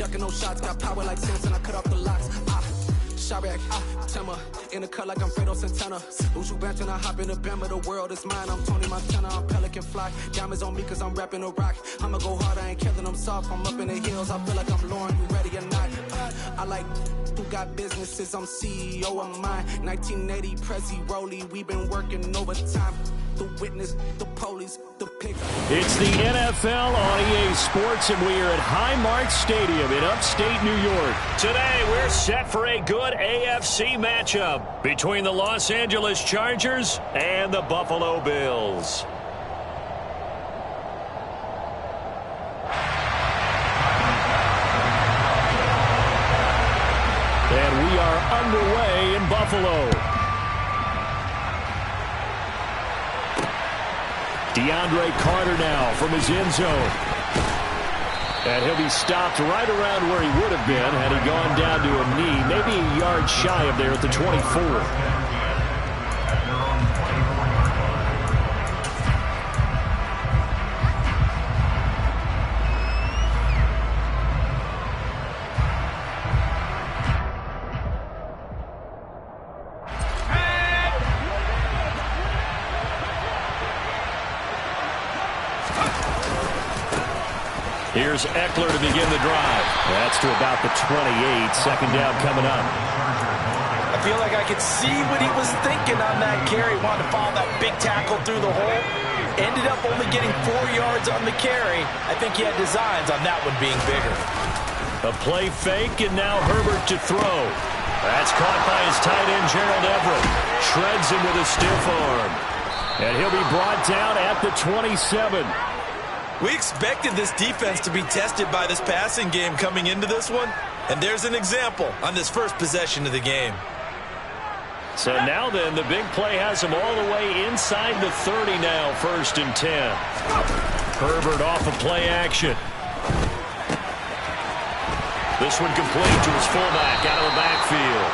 ducking no shots, got power like Samson, I cut off the locks. Sharek, Timmer, in the cut like I'm Fredo Santana. Who's you bent when I hop in the Bama, the world is mine. I'm Tony Montana, I'm Pelican Fly. Diamonds on me cause I'm rapping a rock. I'ma go hard, I ain't killing them soft. I'm up in the hills, I feel like I'm Lauren, you ready or not? I like who got businesses, I'm CEO of mine. 1980 Prezi Rolly, we been working overtime. The witness, the police, the pick. It's the NFL on EA Sports, and we are at Highmark Stadium in upstate New York. Today, we're set for a good AFC matchup between the Los Angeles Chargers and the Buffalo Bills. And we are underway in Buffalo. DeAndre Carter now from his end zone. And he'll be stopped right around where he would have been had he gone down to a knee, maybe a yard shy of there at the 24. Here's Eckler to begin the drive. That's to about the 28. Second down coming up. I feel like I could see what he was thinking on that carry. Wanted to follow that big tackle through the hole. Ended up only getting 4 yards on the carry. I think he had designs on that one being bigger. A play fake, and now Herbert to throw. That's caught by his tight end, Gerald Everett. Shreds him with a stiff arm. And he'll be brought down at the 27. We expected this defense to be tested by this passing game coming into this one, and there's an example on this first possession of the game. So now then, the big play has him all the way inside the 30 now, 1st and 10. Herbert off of play action. This one complete to his fullback out of the backfield.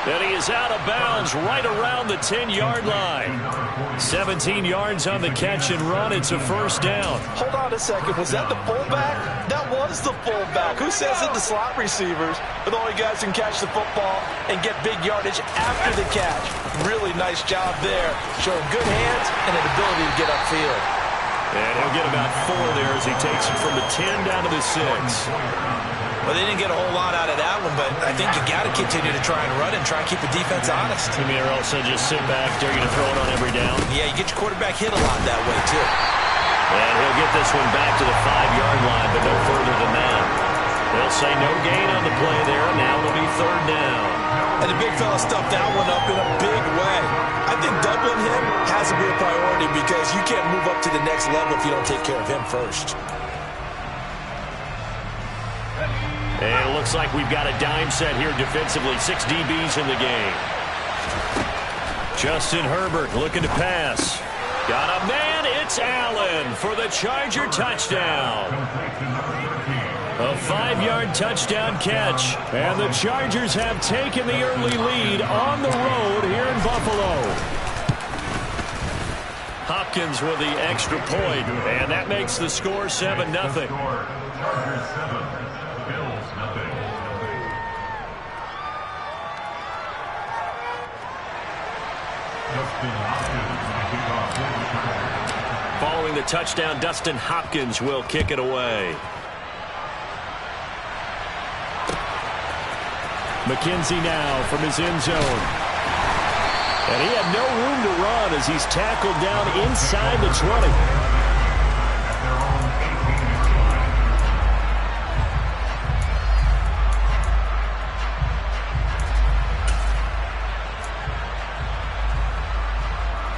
And he is out of bounds right around the 10-yard line. 17 yards on the catch and run. It's a first down. Hold on a second. Was that the fullback? That was the fullback. Who says it to slot receivers? But the only guys who can catch the football and get big yardage after the catch. Really nice job there. Showing good hands and an ability to get upfield. And he'll get about 4 there as he takes it from the 10 down to the 6. Well, they didn't get a whole lot out of that one, but I think you got to continue to try and run and try and keep the defense honest. You mean, or else they'll just sit back, dare you to throw it on every down? Yeah, you get your quarterback hit a lot that way, too. And he'll get this one back to the 5-yard line, but no further than that. They'll say no gain on the play there, and now it'll be 3rd down. And the big fella stuffed that one up in a big way. I think doubling him has to be a priority because you can't move up to the next level if you don't take care of him first. And it looks like we've got a dime set here defensively. 6 DBs in the game. Justin Herbert looking to pass. Got a man. It's Allen for the Charger touchdown. A 5-yard touchdown catch. And the Chargers have taken the early lead on the road here in Buffalo. Hopkins with the extra point. And that makes the score 7-0. Chargers 7. Following the touchdown, Dustin Hopkins will kick it away. McKenzie now from his end zone. And he had no room to run as he's tackled down inside the 20.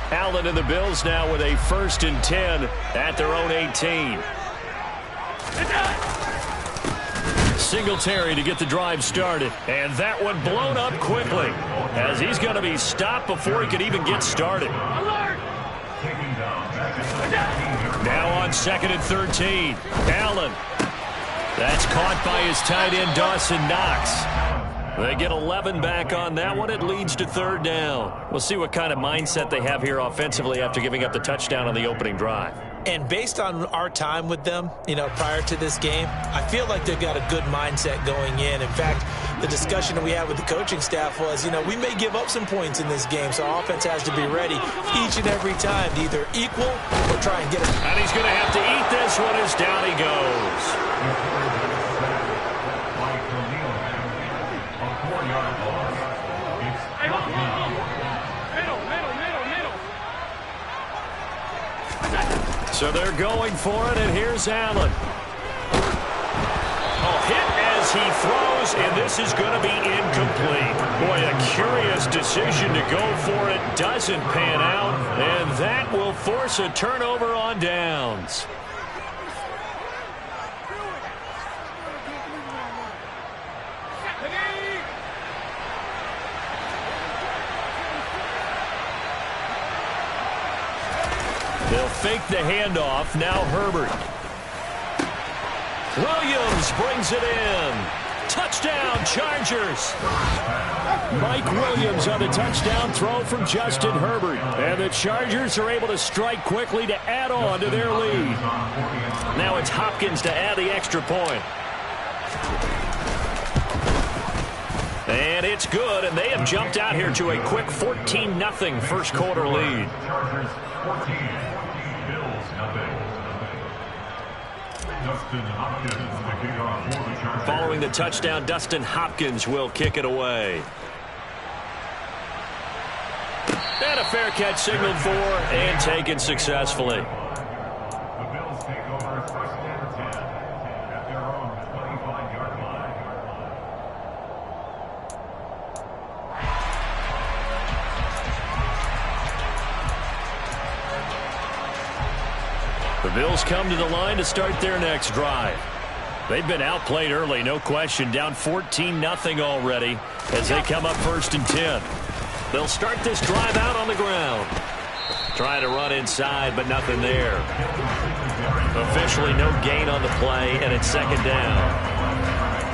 Allen and the Bills now with a 1st and 10 at their own 18. Singletary to get the drive started. And that one blown up quickly as he's going to be stopped before he could even get started. Now on 2nd and 13. Allen. That's caught by his tight end, Dawson Knox. They get 11 back on that one. It leads to 3rd down. We'll see what kind of mindset they have here offensively after giving up the touchdown on the opening drive. And based on our time with them, prior to this game, I feel like they've got a good mindset going in. In fact, the discussion that we had with the coaching staff was, we may give up some points in this game, so our offense has to be ready each and every time to either equal or try and get it. And he's going to have to eat this one as down he goes. So they're going for it, and here's Allen. Hit as he throws, and this is going to be incomplete. Boy, a curious decision to go for it. Doesn't pan out, and that will force a turnover on downs. They'll fake the handoff. Now Herbert. Williams brings it in. Touchdown, Chargers. Mike Williams on the touchdown throw from Justin Herbert. And the Chargers are able to strike quickly to add on to their lead. Now it's Hopkins to add the extra point. And it's good, and they have jumped out here to a quick 14-0 first quarter lead. Chargers 14, Bills nothing. Dustin Hopkins, the kickoff for the Chargers. Following the touchdown, Dustin Hopkins will kick it away. And a fair catch signaled for and taken successfully. The Bills take over first and 10 at their own 25-yard line. The Bills come to the line to start their next drive. They've been outplayed early, no question, down 14-0 already as they come up first and 10. They'll start this drive out on the ground. Trying to run inside, but nothing there. Officially no gain on the play, and it's second down.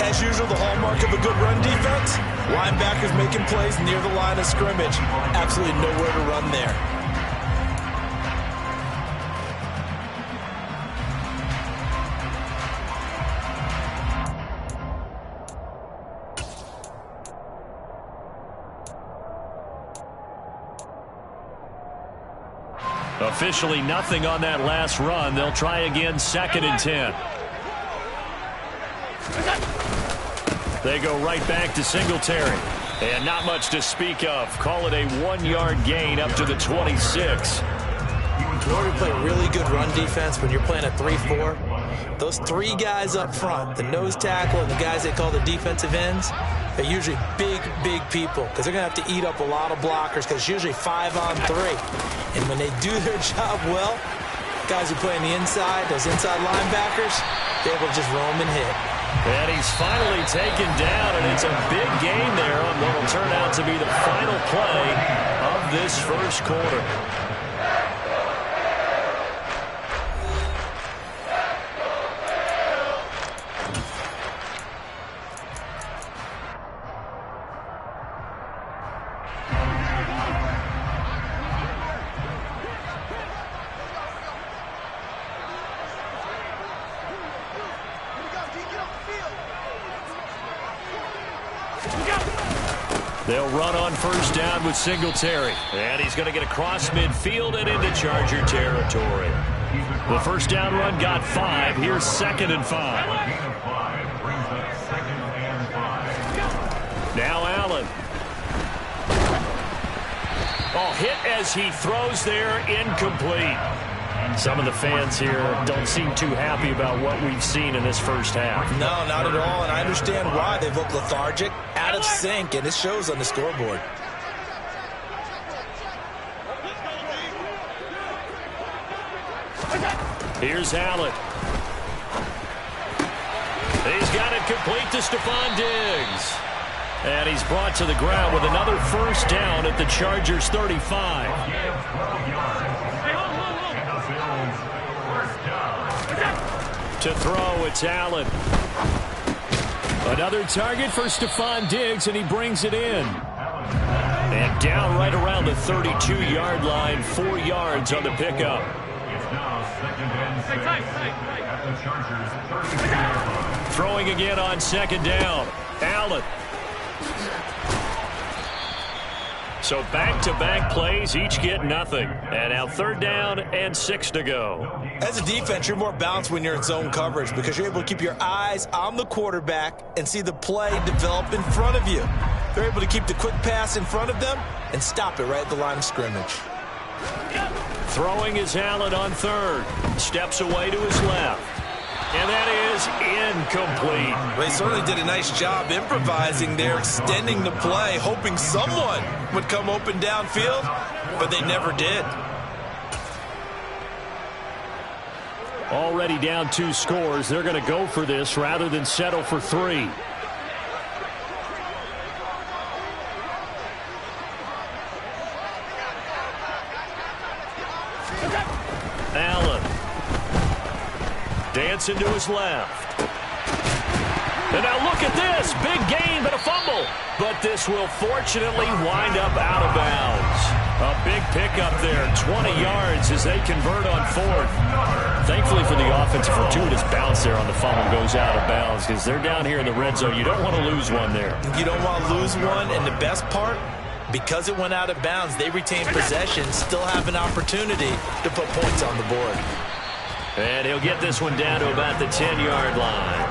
As usual, the hallmark of a good run defense, linebackers making plays near the line of scrimmage. Absolutely nowhere to run there. Officially nothing on that last run. They'll try again, second and 10. They go right back to Singletary. And not much to speak of. Call it a 1-yard gain up to the 26. In order to play really good run defense when you're playing a 3-4, those three guys up front, the nose tackle and the guys they call the defensive ends, they're usually big people because they're going to have to eat up a lot of blockers because it's usually 5-on-3. And when they do their job well, guys who play on the inside, those inside linebackers, they're able to just roam and hit. And he's finally taken down, and it's a big gain there on what will turn out to be the final play of this first quarter. They'll run on first down with Singletary. And he's going to get across midfield and into Charger territory. The first down run got 5. Here's second and 5. Now Allen. Hit as he throws there, incomplete. Some of the fans here don't seem too happy about what we've seen in this first half. No, not at all, and I understand why. They've looked lethargic, out of sync, and it shows on the scoreboard. Here's Allen. He's got it complete to Stephon Diggs. And he's brought to the ground with another first down at the Chargers' 35. To throw, it's Allen. Another target for Stephon Diggs, and he brings it in. And down right around the 32-yard line, 4 yards on the pickup. It's now second at the Chargers' 33-yard line. Throwing again on second down. Allen. So back-to-back plays, each get nothing. And now third down and 6 to go. As a defense, you're more balanced when you're in zone coverage because you're able to keep your eyes on the quarterback and see the play develop in front of you. They're able to keep the quick pass in front of them and stop it right at the line of scrimmage. Throwing is Allen on third. Steps away to his left. And that is incomplete. They certainly did a nice job improvising there, extending the play, hoping someone would come open downfield, but they never did. Already down 2 scores. They're going to go for this rather than settle for 3. Allen. Dancing to his left. And now look at this. Big gain, but a fumble. But this will fortunately wind up out of bounds. A big pickup there. 20 yards as they convert on 4th. Thankfully for the offense, a fortuitous bounce there on the fumble goes out of bounds because they're down here in the red zone. You don't want to lose one there. You don't want to lose one, and the best part, because it went out of bounds, they retain possession, still have an opportunity to put points on the board. And he'll get this one down to about the 10-yard line.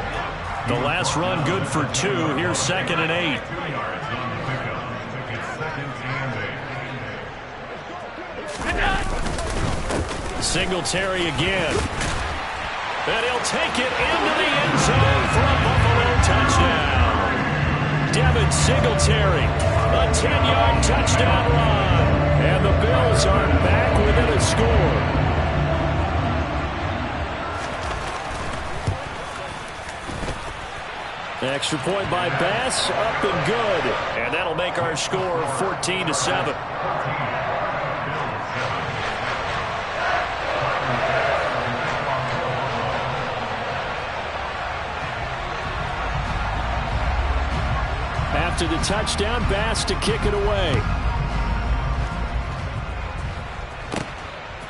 The last run good for 2. Here's 2nd and 8. 2 yards on the pickup. It's 2nd and 8. Singletary again. And he'll take it into the end zone for a Buffalo touchdown. Devin Singletary, a 10-yard touchdown run. And the Bills are back within a score. Extra point by Bass, up and good. And that'll make our score 14-7. After the touchdown, Bass to kick it away.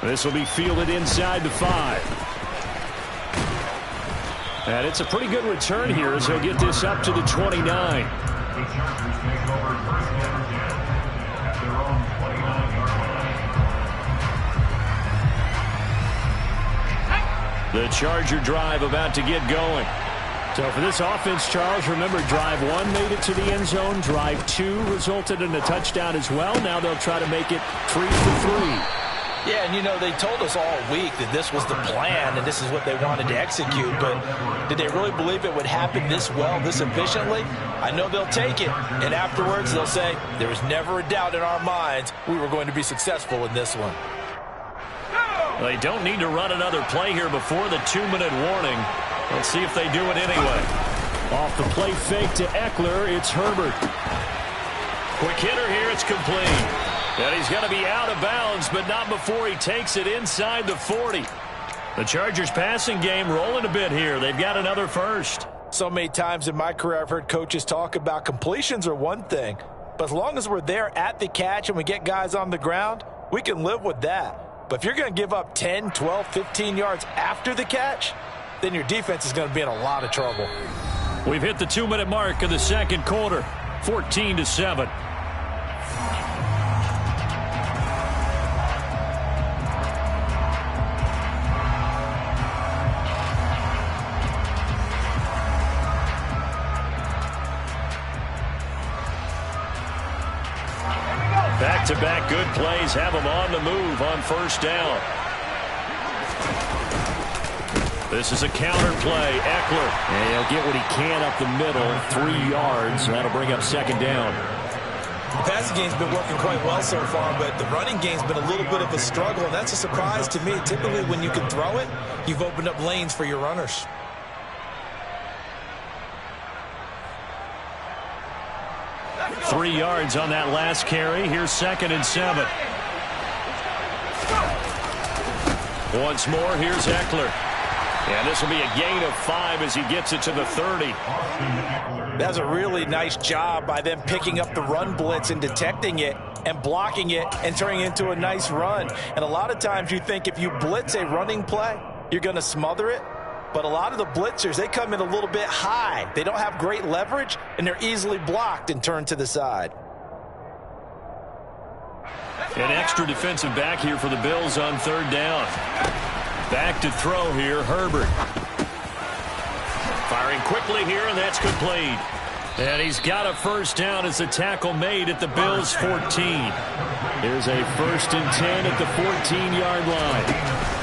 This will be fielded inside the 5. And it's a pretty good return here as he'll get this up to the 29. The Chargers take over 1st and 10 at their own 29-yard line. The Charger drive about to get going. So for this offense, Charles, remember drive 1 made it to the end zone. Drive 2 resulted in a touchdown as well. Now they'll try to make it 3 for 3. Yeah, and you know, they told us all week that this was the plan and this is what they wanted to execute, but did they really believe it would happen this well, this efficiently? I know they'll take it, and afterwards they'll say, there was never a doubt in our minds we were going to be successful in this one. They don't need to run another play here before the 2-minute warning. Let's see if they do it anyway. Off the play fake to Eckler, it's Herbert. Quick hitter here, it's complete. And he's going to be out of bounds, but not before he takes it inside the 40. The Chargers passing game rolling a bit here. They've got another first. So many times in my career I've heard coaches talk about completions are one thing, but as long as we're there at the catch and we get guys on the ground, we can live with that. But if you're going to give up 10, 12, 15 yards after the catch, then your defense is going to be in a lot of trouble. We've hit the 2-minute mark of the second quarter, 14-7. Back-to-back good plays have them on the move on first down. This is a counter play. Eckler. And he'll get what he can up the middle. 3 yards. That'll bring up 2nd down. The passing game's been working quite well so far, but the running game's been a little bit of a struggle, and that's a surprise to me. Typically, when you can throw it, you've opened up lanes for your runners. Three yards on that last carry. Here's 2nd and 7. Once more, here's Eckler. And this will be a gain of 5 as he gets it to the 30. That's a really nice job by them picking up the run blitz and detecting it and blocking it and turning it into a nice run. And a lot of times you think if you blitz a running play, you're going to smother it. But a lot of the blitzers, they come in a little bit high. They don't have great leverage, and they're easily blocked and turned to the side. An extra defensive back here for the Bills on third down. Back to throw here, Herbert. Firing quickly here, and that's complete. And he's got a first down as a tackle made at the Bills' 14. Here's a 1st and 10 at the 14-yard line.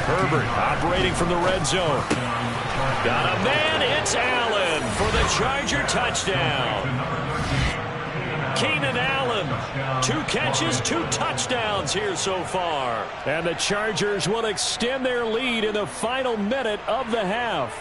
Herbert operating from the red zone. Got a man, it's Allen for the Charger touchdown. Keenan Allen, 2 catches, 2 touchdowns here so far. And the Chargers will extend their lead in the final minute of the half.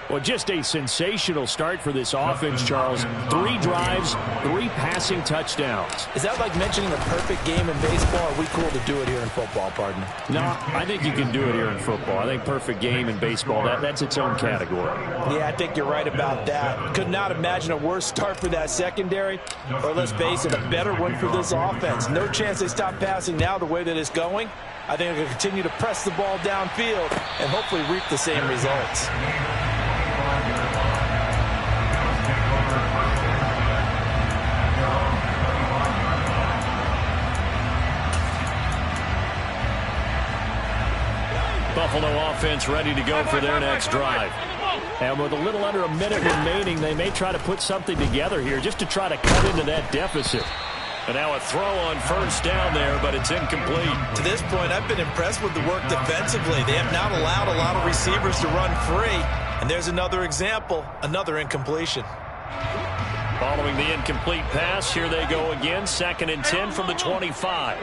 Well, just a sensational start for this offense, Charles. 3 drives, 3 passing touchdowns. Is that like mentioning a perfect game in baseball, or are we cool to do it here in football, partner? No, I think you can do it here in football. I think perfect game in baseball, that's its own category. Yeah, I think you're right about that. Could not imagine a worse start for that secondary, or let's face it, a better one for this offense. No chance they stop passing now the way that it's going. I think they're going to continue to press the ball downfield and hopefully reap the same results. Buffalo offense ready to go for their next drive. And with a little under a minute remaining, they may try to put something together here just to try to cut into that deficit. And now a throw on first down there, but it's incomplete. To this point, I've been impressed with the work defensively. They have not allowed a lot of receivers to run free. And there's another example, another incompletion. Following the incomplete pass, here they go again. 2nd and 10 from the 25.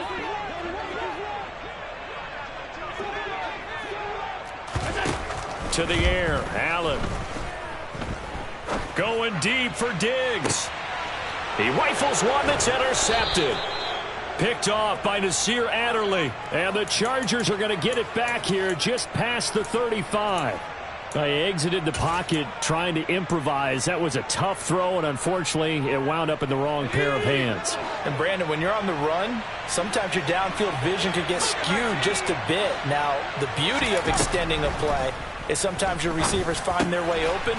To the air, Allen. Going deep for Diggs. He rifles one that's intercepted. Picked off by Nasir Adderley. And the Chargers are going to get it back here just past the 35. He exited the pocket trying to improvise. That was a tough throw, and unfortunately, it wound up in the wrong pair of hands. And, Brandon, when you're on the run, sometimes your downfield vision can get skewed just a bit. Now, the beauty of extending a play is sometimes your receivers find their way open,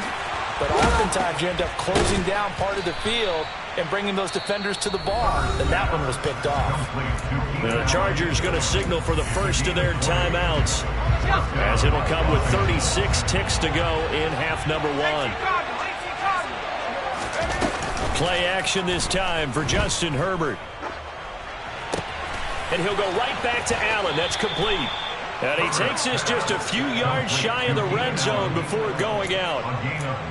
but oftentimes you end up closing down part of the field and bringing those defenders to the ball. And that one was picked off. The Chargers going to signal for the first of their timeouts, as it'll come with 36 ticks to go in half number 1. Play action this time for Justin Herbert. And he'll go right back to Allen. That's complete. And he takes this just a few yards shy of the red zone before going out.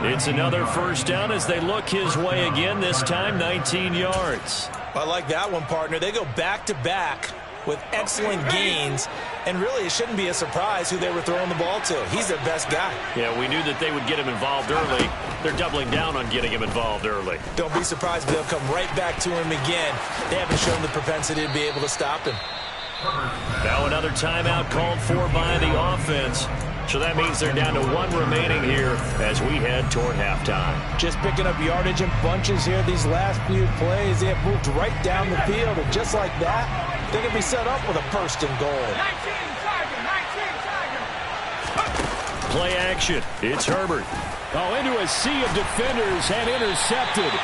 It's another first down as they look his way again, this time 19 yards. I like that one, partner. They go back-to-back with excellent gains, and really it shouldn't be a surprise who they were throwing the ball to. He's their best guy. Yeah, we knew that they would get him involved early. They're doubling down on getting him involved early. Don't be surprised if they'll come right back to him again. They haven't shown the propensity to be able to stop him. Now another timeout called for by the offense. So that means they're down to 1 remaining here as we head toward halftime. Just picking up yardage in bunches here these last few plays. They have moved right down the field, and just like that, they can be set up with a 1st and goal. Play action. It's Herbert. Oh, into a sea of defenders and intercepted.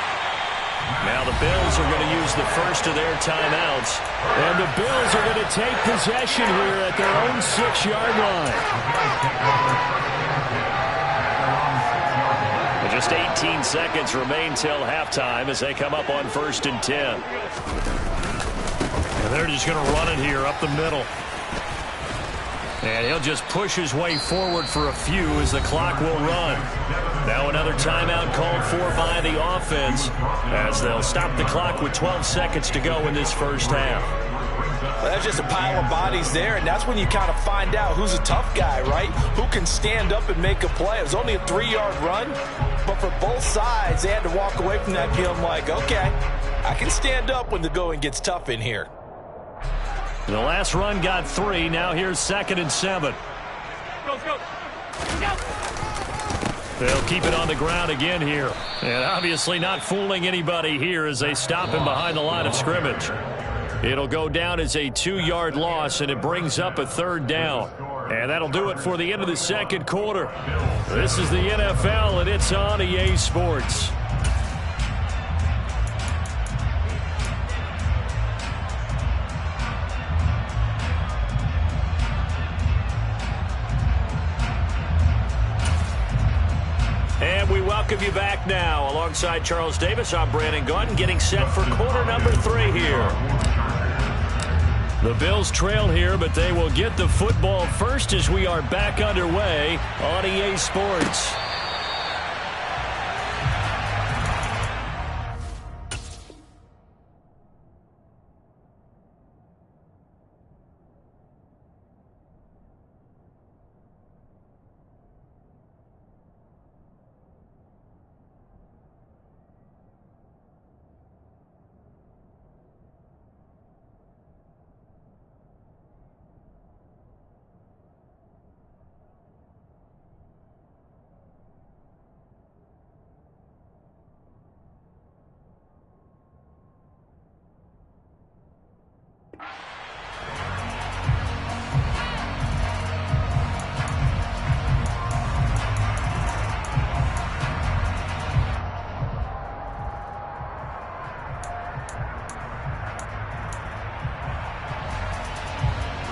Now the Bills are going to use the first of their timeouts. And the Bills are going to take possession here at their own 6-yard line. And just 18 seconds remain till halftime as they come up on 1st and 10. And they're just going to run it here up the middle. And he'll just push his way forward for a few as the clock will run. Now another timeout called for by the offense as they'll stop the clock with 12 seconds to go in this first half. Well, that's just a pile of bodies there, and that's when you kind of find out who's a tough guy, right? Who can stand up and make a play. It was only a 3-yard run, but for both sides, they had to walk away from that feeling like, okay, I can stand up when the going gets tough in here. The last run got 3. Now here's 2nd and 7. Go. They'll keep it on the ground again here. And obviously not fooling anybody here as they stop him behind the line of scrimmage. It'll go down as a 2-yard loss, and it brings up a 3rd down. And that'll do it for the end of the second quarter. This is the NFL, and it's on EA Sports. And we welcome you back now. Alongside Charles Davis, I'm Brandon Gunn, getting set for quarter number 3 here. The Bills trail here, but they will get the football first as we are back underway on EA Sports.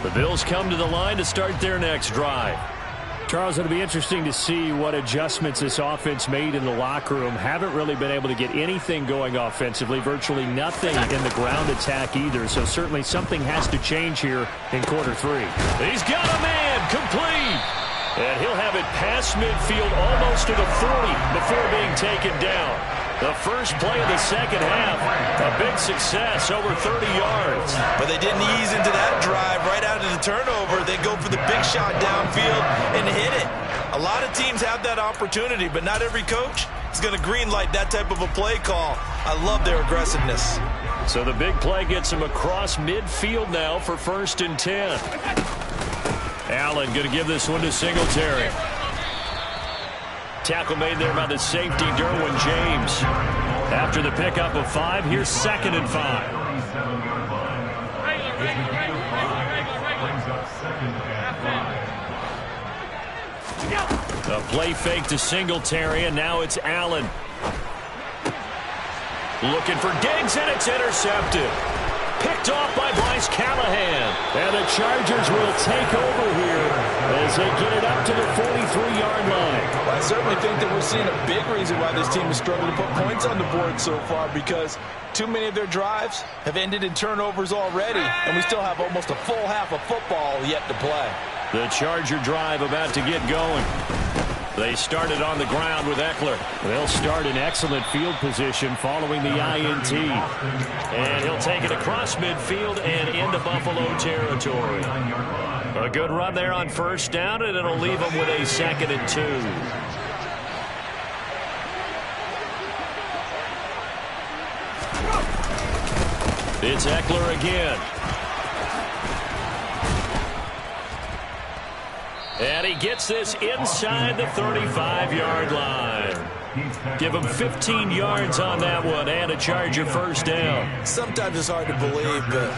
The Bills come to the line to start their next drive. Charles, it'll be interesting to see what adjustments this offense made in the locker room. Haven't really been able to get anything going offensively, virtually nothing in the ground attack either. So certainly something has to change here in quarter 3. He's got a man complete. And he'll have it past midfield almost to the 40 before being taken down. The first play of the second half, a big success, over 30 yards. But they didn't ease into that drive right out of the turnover. They go for the big shot downfield and hit it. A lot of teams have that opportunity, but not every coach is going to green light that type of a play call. I love their aggressiveness. So the big play gets him across midfield now for 1st and 10. Allen going to give this one to Singletary. Tackle made there by the safety, Derwin James. After the pickup of 5, here's 2nd and 5. A play fake to Singletary, and now it's Allen. Looking for Diggs, and it's intercepted. Picked off by Bryce Callahan. And the Chargers will take over here as they get it up to the 43-yard line. Well, I certainly think that we're seeing a big reason why this team is struggling to put points on the board so far, because too many of their drives have ended in turnovers already, and we still have almost a full half of football yet to play. The Charger drive about to get going. They started on the ground with Eckler. They'll start in excellent field position following the INT. And he'll take it across midfield and into Buffalo territory. A good run there on 1st down, and it'll leave them with a 2nd and 2. It's Eckler again. And he gets this inside the 35-yard line. Give him 15 yards on that one and a Charger 1st down. Sometimes it's hard to believe, but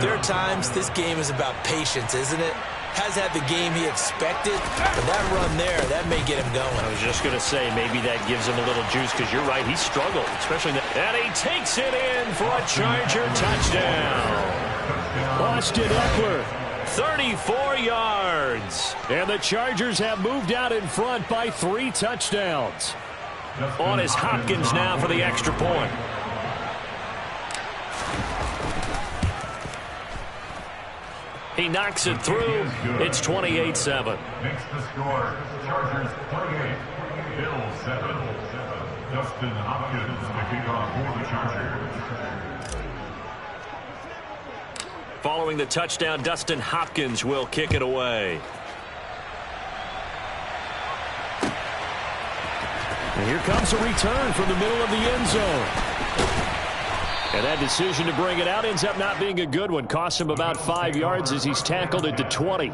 there are times this game is about patience, isn't it? Has had the game he expected, but that run there, that may get him going. I was just going to say, maybe that gives him a little juice, because you're right, he struggled, especially that. And he takes it in for a Charger touchdown. Austin Eckler, 34 yards. And the Chargers have moved out in front by 3 touchdowns. On is Hopkins now for the extra point. He knocks it through. It's 28-7. Makes the score. Chargers 38, Bills 7. Dustin Hopkins to kick off for the Chargers. Following the touchdown, Dustin Hopkins will kick it away. And here comes a return from the middle of the end zone. And that decision to bring it out ends up not being a good one. Costs him about 5 yards as he's tackled at the 20.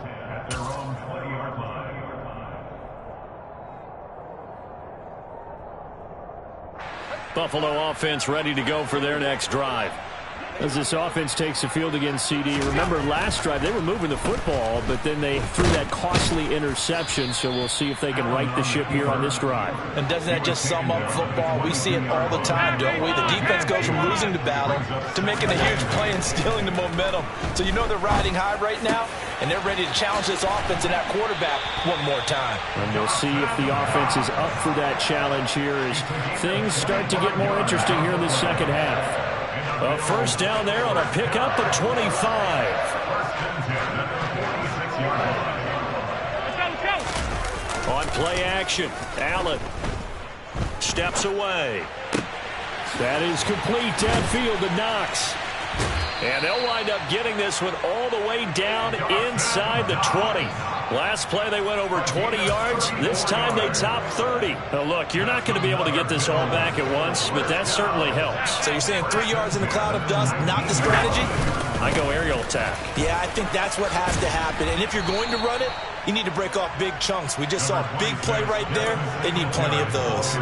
Buffalo offense ready to go for their next drive. As this offense takes the field against CD, remember last drive they were moving the football, but then they threw that costly interception, so we'll see if they can right the ship here on this drive. And doesn't that just sum up football? We see it all the time, don't we? The defense goes from losing the battle to making a huge play and stealing the momentum. So you know they're riding high right now, and they're ready to challenge this offense and that quarterback one more time. And we'll see if the offense is up for that challenge here as things start to get more interesting here in the second half. A first down there on a pickup of 25. On play action, Allen steps away. That is complete downfield to Knox. And they'll wind up getting this one all the way down inside the 20. Last play, they went over 20 yards. This time, they topped 30. Now, look, you're not going to be able to get this all back at once, but that certainly helps. So you're saying 3 yards in the cloud of dust, not the strategy? I go aerial attack. Yeah, I think that's what has to happen. And if you're going to run it, you need to break off big chunks. We just saw a big play right there. They need plenty of those.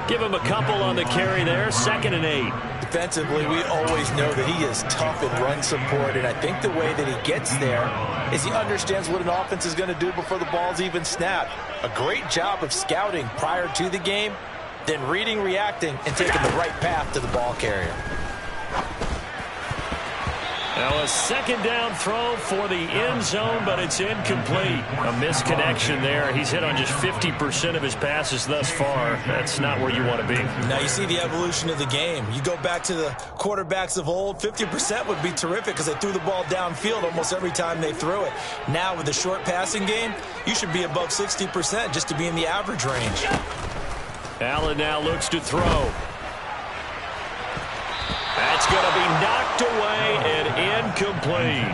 Give him a couple on the carry there. 2nd and 8. Defensively, we always know that he is tough in run support, and I think the way that he gets there is he understands what an offense is going to do before the ball's even snapped. A great job of scouting prior to the game, then reading, reacting, and taking the right path to the ball carrier. Now a second down throw for the end zone, but it's incomplete. A misconnection there. He's hit on just 50% of his passes thus far. That's not where you want to be. Now you see the evolution of the game. You go back to the quarterbacks of old, 50% would be terrific because they threw the ball downfield almost every time they threw it. Now with the short passing game, you should be above 60% just to be in the average range. Allen now looks to throw. That's going to be knocked away and incomplete.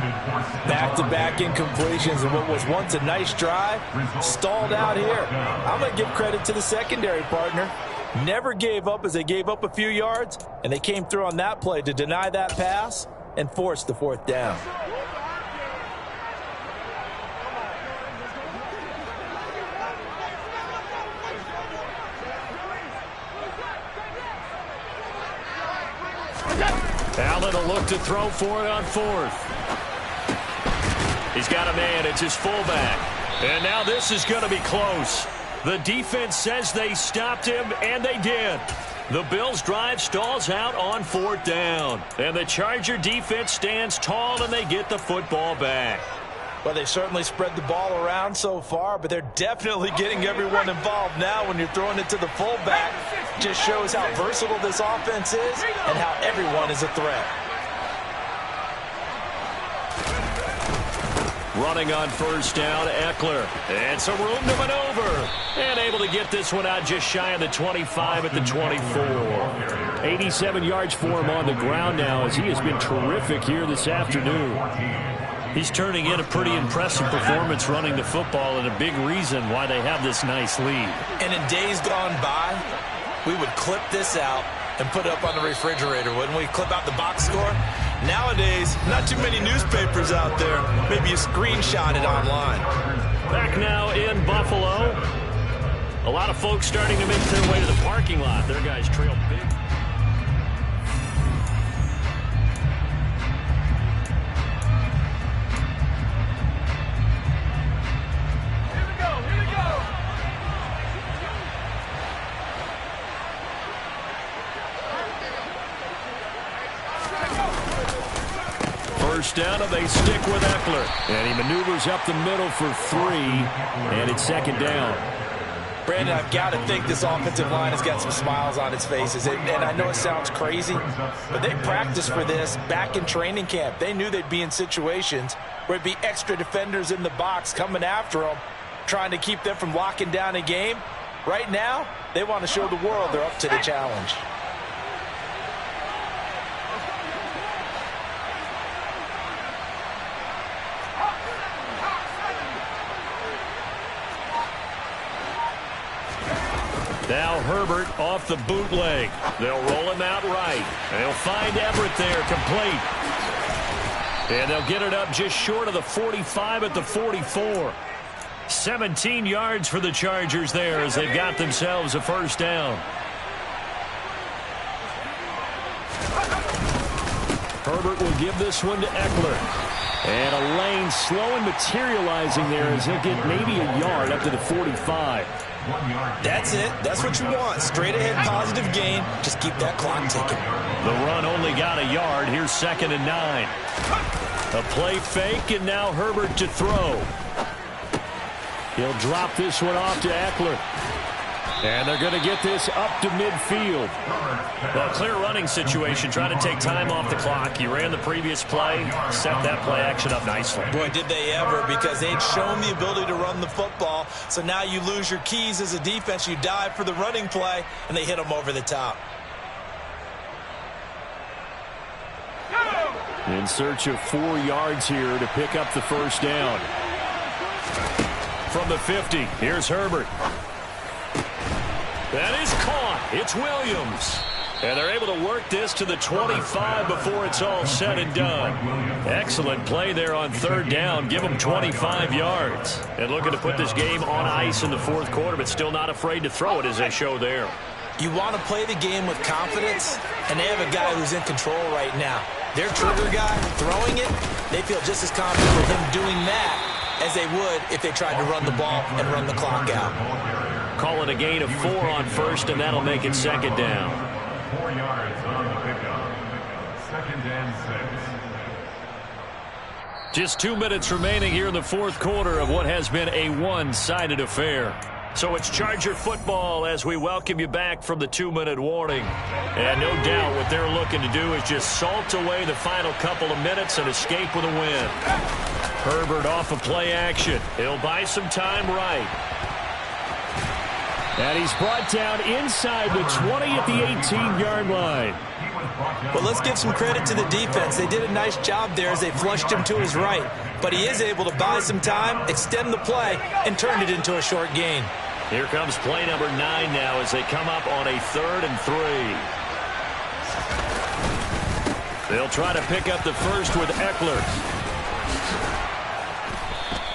Back-to-back incompletions and what was once a nice drive stalled out here. I'm going to give credit to the secondary partner. Never gave up as they gave up a few yards, and they came through on that play to deny that pass and force the 4th down. Allen will look to throw for it on 4th. He's got a man. It's his fullback. And now this is going to be close. The defense says they stopped him, and they did. The Bills' drive stalls out on 4th down. And the Charger defense stands tall, and they get the football back. Well, they certainly spread the ball around so far, but they're definitely getting everyone involved now when you're throwing it to the fullback. Just shows how versatile this offense is and how everyone is a threat. Running on 1st down, Eckler. And some room to maneuver. And able to get this one out just shy of the 25 at the 24. 87 yards for him on the ground now as he has been terrific here this afternoon. He's turning in a pretty impressive performance running the football and a big reason why they have this nice lead. And in days gone by, we would clip this out and put it up on the refrigerator, wouldn't we? Clip out the box score. Nowadays, not too many newspapers out there. Maybe you screenshot it online. Back now in Buffalo. A lot of folks starting to make their way to the parking lot. Their guys trail big. First down, and they stick with Eckler. And he maneuvers up the middle for 3, and it's 2nd down. Brandon, I've got to think this offensive line has got some smiles on its faces. And I know it sounds crazy, but they practiced for this back in training camp. They knew they'd be in situations where it'd be extra defenders in the box coming after them, trying to keep them from locking down a game. Right now, they want to show the world they're up to the challenge. Now Herbert off the bootleg. They'll roll him out right. They'll find Everett there, complete. And they'll get it up just short of the 45 at the 44. 17 yards for the Chargers there as they've got themselves a first down. Herbert will give this one to Eckler. And a lane slow and materializing there as he'll get maybe a yard up to the 45. That's it. That's what you want. Straight ahead positive gain. Just keep that clock ticking. The run only got a yard. Here's 2nd and 9. A play fake, and now Herbert to throw. He'll drop this one off to Eckler. And they're going to get this up to midfield. Well, clear running situation, trying to take time off the clock. You ran the previous play, set that play action up nicely. Boy, did they ever, because they'd shown the ability to run the football. So now you lose your keys as a defense. You dive for the running play, and they hit them over the top. In search of 4 yards here to pick up the first down. From the 50, here's Herbert. That is caught. It's Williams. And they're able to work this to the 25 before it's all said and done. Excellent play there on 3rd down. Give them 25 yards. And looking to put this game on ice in the 4th quarter, but still not afraid to throw it as they show there. You want to play the game with confidence, and they have a guy who's in control right now. Their trigger guy throwing it, they feel just as confident with him doing that as they would if they tried to run the ball and run the clock out. Call it a gain of 4 on 1st, and that'll make it 2nd down. 4 yards on the pickup. 2nd and 6. Just 2 minutes remaining here in the 4th quarter of what has been a one-sided affair. So it's Charger football as we welcome you back from the 2-minute warning. And no doubt what they're looking to do is just salt away the final couple of minutes and escape with a win. Herbert off of play action. He'll buy some time right. And he's brought down inside the 20 at the 18-yard line. Well, let's give some credit to the defense. They did a nice job there as they flushed him to his right. But he is able to buy some time, extend the play, and turn it into a short gain. Here comes play number 9 now as they come up on a 3rd and 3. They'll try to pick up the first with Eckler.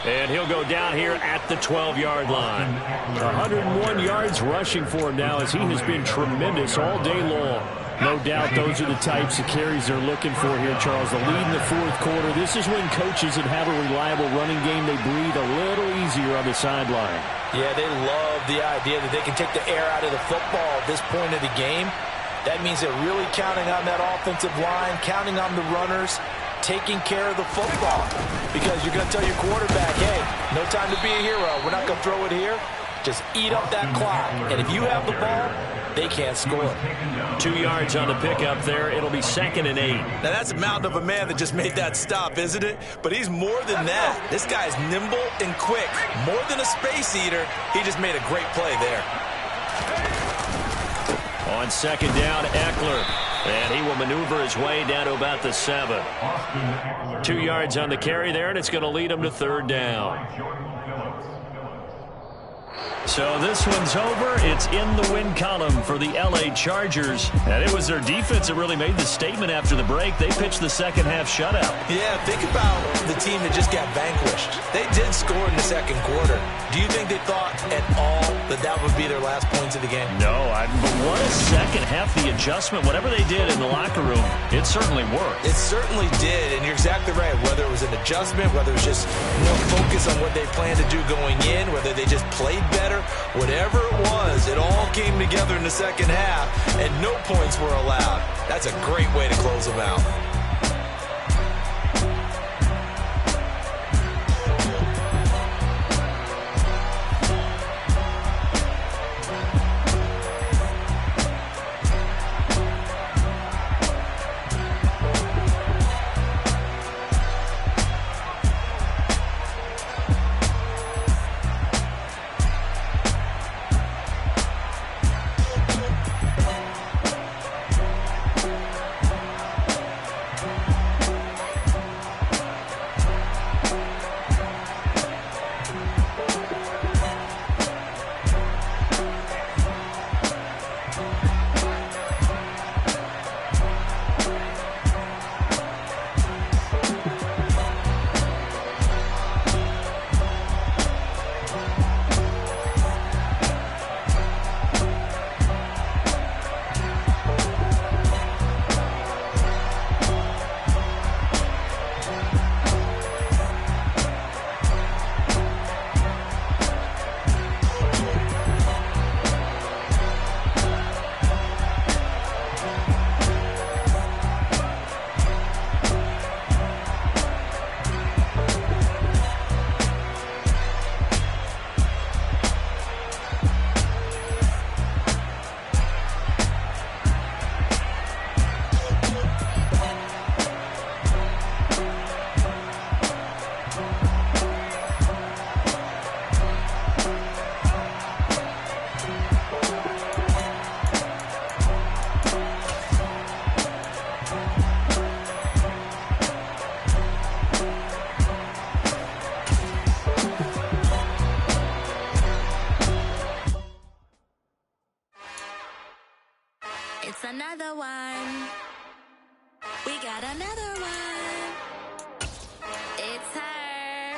And he'll go down here at the 12-yard line. 101 yards rushing for him now as he has been tremendous all day long. No doubt those are the types of carries they're looking for here, Charles. The lead in the 4th quarter. This is when coaches that have a reliable running game, they breathe a little easier on the sideline. Yeah, they love the idea that they can take the air out of the football at this point of the game. That means they're really counting on that offensive line, counting on the runners, taking care of the football. Because you're going to tell your quarterback, hey, no time to be a hero. We're not going to throw it here. Just eat up that clock. And if you have the ball, they can't score. 2 yards on the pickup there. It'll be 2nd and 8. Now, that's a mountain of a man that just made that stop, isn't it? But he's more than that. This guy's nimble and quick. More than a space eater, he just made a great play there. On 2nd down, Eckler. And he will maneuver his way down to about the 7. 2 yards on the carry there, and it's going to lead him to 3rd down. So this one's over. It's in the win column for the L.A. Chargers. And it was their defense that really made the statement after the break. They pitched the second-half shutout. Yeah, think about the team that just got vanquished. They did score in the 2nd quarter. Do you think they thought at all that that would be their last points of the game? No, but what a second half, the adjustment, whatever they did in the locker room, it certainly worked. It certainly did, and you're exactly right. Whether it was an adjustment, whether it was just more focus on what they planned to do going in, whether they just played better, whatever it was, it all came together in the 2nd half, and no points were allowed. That's a great way to close them out. It's another one. We got another one. It's her.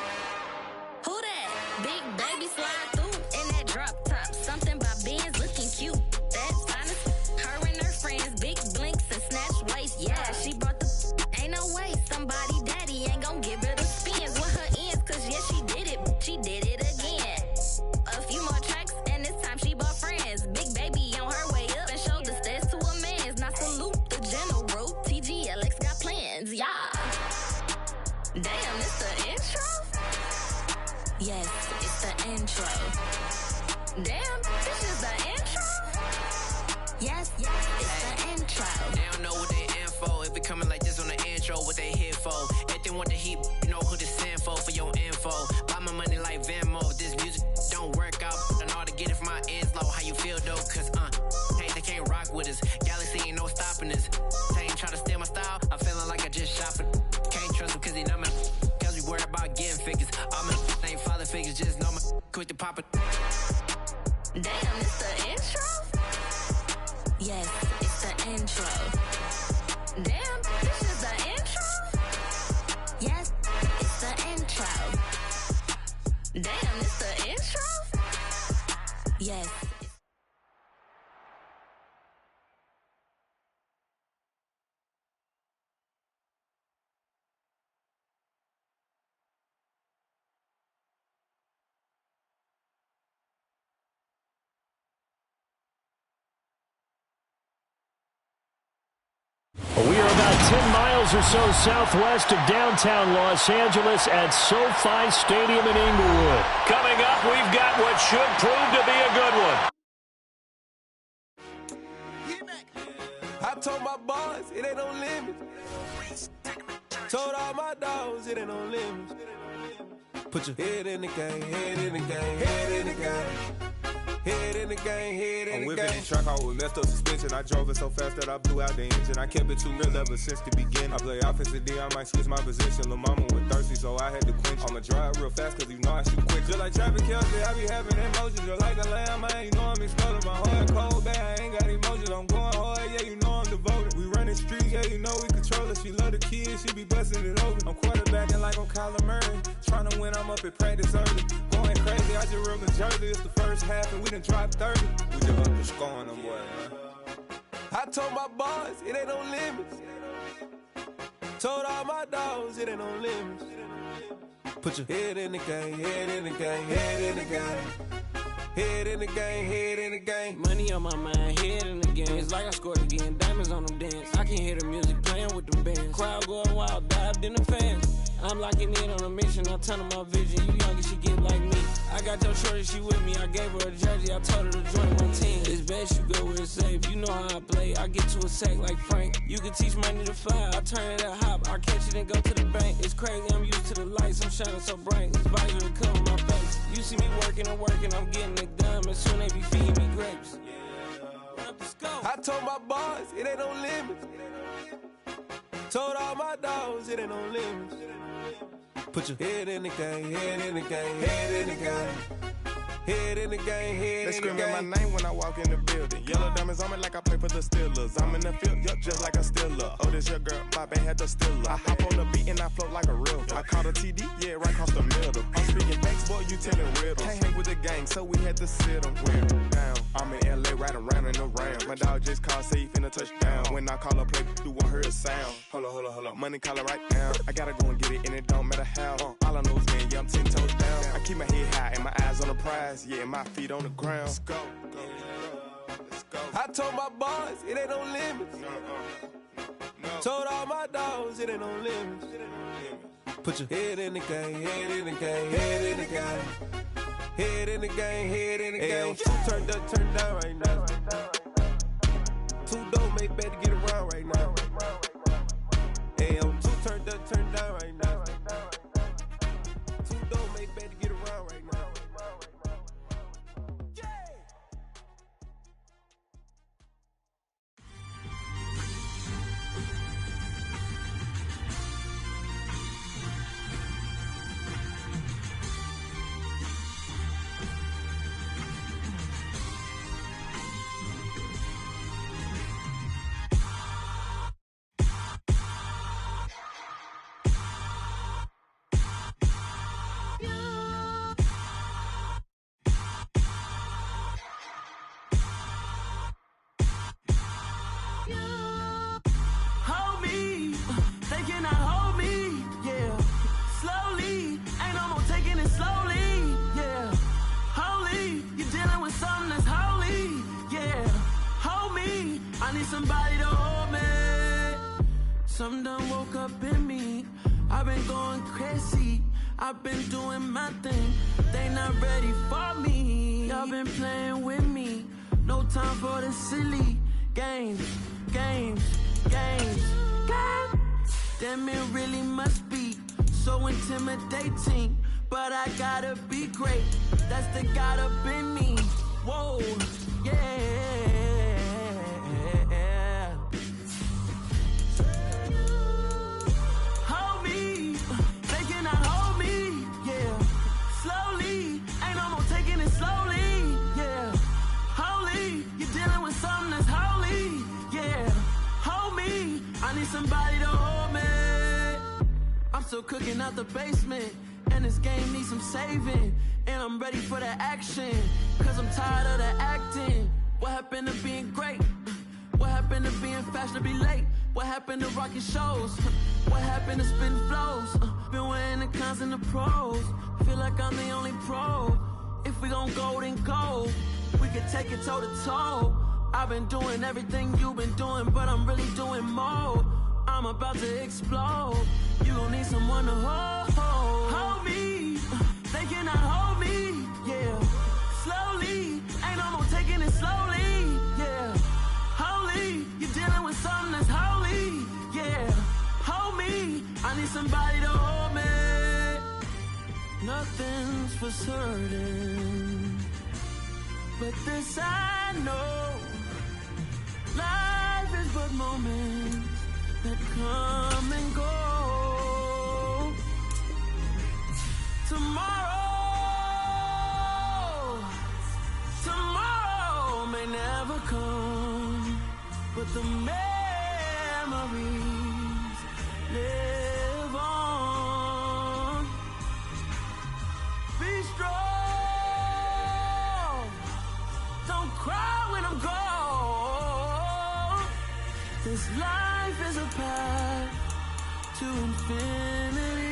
Who that? Big baby slide through in that drop top. Something by Benz looking cute. That's honest. Her and her friends, big blinks and snatch waist. Yeah, she brought the. Ain't no way somebody daddy ain't gon' give her the spins with her ends. Cause yeah, she did it. She did it again. A few more tracks and this time she bought friends. Big baby on her way up and showed the stairs to a man's. Now salute the general. TGLX got plans, yeah. Damn, it's the intro? Yes, it's the intro. Damn, this is the intro? Yes, it's the intro. They don't know what they in for. If it coming like this on the intro, what they here for? If they want the heat, you know who to send for your info. Buy my money like Venmo. This music don't work out. I know how to get it from my ends low. How you feel though? Cause hey, they can't rock with us. Galaxy ain't no stopping us. They ain't try to steal my style. I'm feeling like I just shop it. Can't trust them cause they know me. Cause we worried about getting figures. All my ain't father figures. Just know me. Quick to pop it. Damn, it's the intro? Yes, it's the intro. Damn, this is the intro? Yes, it's the intro. Damn, it's the intro? Yes. We are about 10 miles or so southwest of downtown Los Angeles at SoFi Stadium in Inglewood. Coming up, we've got what should prove to be a good one. I told my boys it ain't no limits. Told all my dogs it ain't no limits. Put your head in the game, head in the game, head in the game. Head in the game, head in the game. I'm whipping the truck out with messed up suspension. I drove it so fast that I blew out the engine. I kept it too real ever since the beginning. I play offensive D, I might switch my position. Lil' mama was thirsty, so I had to quench. I'ma drive real fast, cause you know I shoot quick. Just like Travis Kelce, I be having emotions. Just like a lamb, man, you know I'm exploding. My heart cold, bad, I ain't got emotions. I'm going hard, yeah, you know I'm devoted. We running streets, yeah, you know we control it. She love the kids, she be busting it over. I'm quarterbacking like I'm Kyler Murray. Trying to win, I'm up at practice early. Going crazy, I just rolled the jersey. It's the first half, and we done dropped 30. We just underscoring them, boy, man. I told my boys it ain't no limits. Told all my dogs it ain't no limits. Put your head in the game, head in the game, head in the game. Head in the game, head in the game. Money on my mind, head in the game. It's like I scored again, diamonds on them dance. I can hear the music playing with the bands. Crowd going wild, dived in the fans. I'm locking in on a mission, I'm turning my vision. You young and she get like me. I got your shorty, she with me. I gave her a jersey, I told her to join my team. It's best you go where it's safe. You know how I play, I get to a sack like Frank. You can teach money to fly, I turn it at hop. I catch it and go to the bank. It's crazy, I'm used to the lights, I'm shining so bright. This visor will cover my face. You see me working and working, I'm getting it done. And soon they be feeding me grapes. I told my boys it ain't no limits. Told all my dogs it ain't no limits. Put your head in the game, head in the game, head in the game. Head in the game, head They in the game. screaming my name when I walk in the building. Yellow diamonds on me like I play for the Steelers. I'm in the field, yup, just like a Steeler. Oh, this your girl, my band had the Steeler. I hop on the beat and I float like a real. I caught a TD, yeah, right across the middle. I'm speaking thanks, boy, you telling riddles. Can't hang with the gang, so we had to sit them down. I'm in LA, riding around in the round. My dog just called, say he finna touch down. When I call up, play, you won't hear a sound. Hold up, money calling right now. I gotta go and get it, and it don't matter how. All I know is, man, yeah, I'm 10 toes down. I keep my head high and my eyes on the prize. Yeah, and my feet on the ground. Let's go. Let's go. I told my boys it ain't no limits. Told all my dogs it ain't no limits. Put your head in the game, head in the game, head in the game. Head in the game, head in the game. Two turned up, turned down right now. Two dope make better get around right now. Hey, two turned up, turned down right now. Two dope make better get around right now. somebody to hold me. Something done woke up in me. I've been going crazy. I've been doing my thing. They not ready for me. Y'all been playing with me. No time for the silly games. Damn, it really must be so intimidating. But I gotta be great. That's the God up in me. Whoa, yeah. Hold me. They cannot hold me. Yeah. Slowly. Ain't no more taking it slowly. Yeah. Holy. You're dealing with something that's holy. Yeah. Hold me. I need somebody to hold me. I'm still cooking out the basement. And this game needs some saving. And I'm ready for the action. Cause I'm tired of the acting. What happened to being great? What happened to being fashionably late? What happened to rocking shows? What happened to spitting flows? Been weighing the cons and the pros. Feel like I'm the only pro. If we gon' go, then go. We can take it toe to toe. I've been doing everything you've been doing, but I'm really doing more. I'm about to explode. You gon' need someone to hold me. They cannot hold me. Yeah. Slowly. Ain't no more taking it slowly. Yeah. Holy. You're dealing with something that's holy. Yeah. Hold me. I need somebody to hold me. Nothing's for certain, but this I know. Life is but moments that come and go. Tomorrow may never come, but the memories live on. Be strong, don't cry when I'm gone. This life is a path to infinity.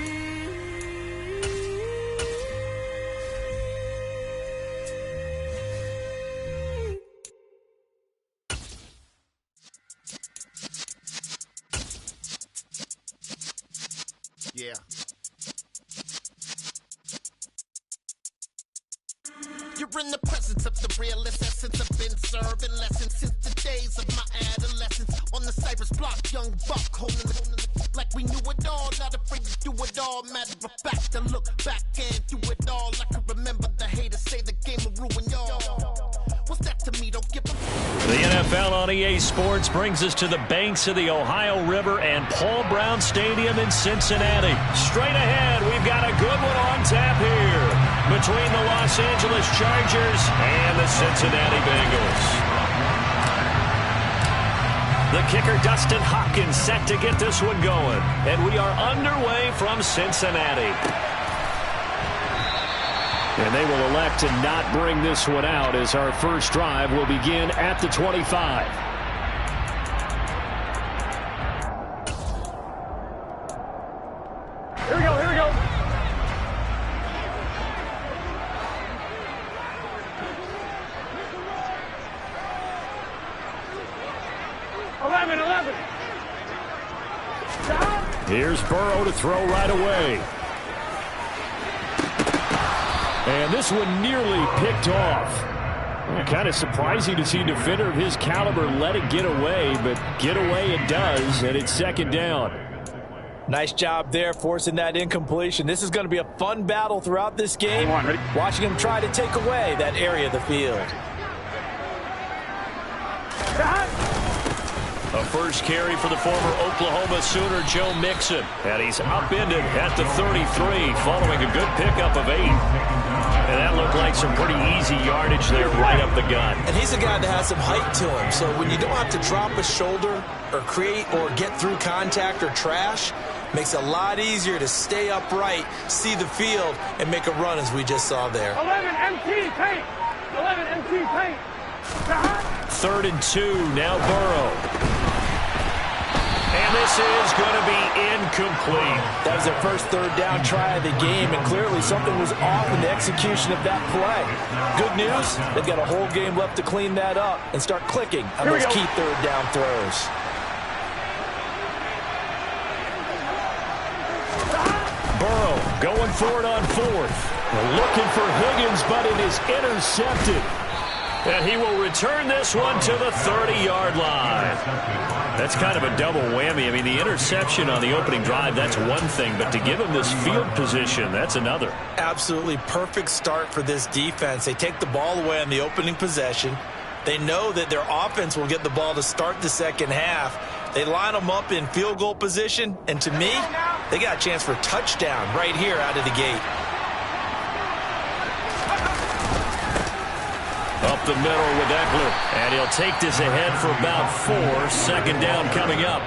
Yeah. You're in the presence of the realest essence. I've been serving lessons since the days of my adolescence. On the Cypress block, young buck holding the like we knew it all. Not afraid to do it all. Matter of fact, to look back and do it all. I can remember the haters say the game will ruin y'all. What's that to me? Don't give a... The NFL on EA Sports brings us to the banks of the Ohio River and Paul Brown Stadium in Cincinnati. Straight ahead, we've got a good one on tap here between the Los Angeles Chargers and the Cincinnati Bengals. The kicker, Dustin Hopkins, set to get this one going. And we are underway from Cincinnati. And they will elect to not bring this one out as our first drive will begin at the 25. Here we go. 11. Here's Burrow to throw right away. And this one nearly picked off. Kind of surprising to see a defender of his caliber let it get away, but get away it does, and it's second down. Nice job there forcing that incompletion. This is going to be a fun battle throughout this game. Watching him try to take away that area of the field. A first carry for the former Oklahoma Sooner, Joe Mixon. And he's upended at the 33 following a good pickup of 8. And that looked like some pretty easy yardage there right up the gut. And he's a guy that has some height to him. So when you don't have to drop a shoulder or create or get through contact or trash, makes it a lot easier to stay upright, see the field, and make a run as we just saw there. 11 MT paint. 11 MT paint. 3rd and 2, now Burrow. And this is going to be incomplete. That was their first third down try of the game, and clearly something was off in the execution of that play. Good news, they've got a whole game left to clean that up and start clicking on those key third down throws. Burrow going for it on fourth. Looking for Higgins, but it is intercepted. And he will return this one to the 30-yard line. That's kind of a double whammy. I mean, the interception on the opening drive, that's one thing. But to give him this field position, that's another. Absolutely perfect start for this defense. They take the ball away on the opening possession. They know that their offense will get the ball to start the second half. They line them up in field goal position. And to me, they got a chance for a touchdown right here out of the gate. Up the middle with Eckler. And he'll take this ahead for about 4. Second down coming up.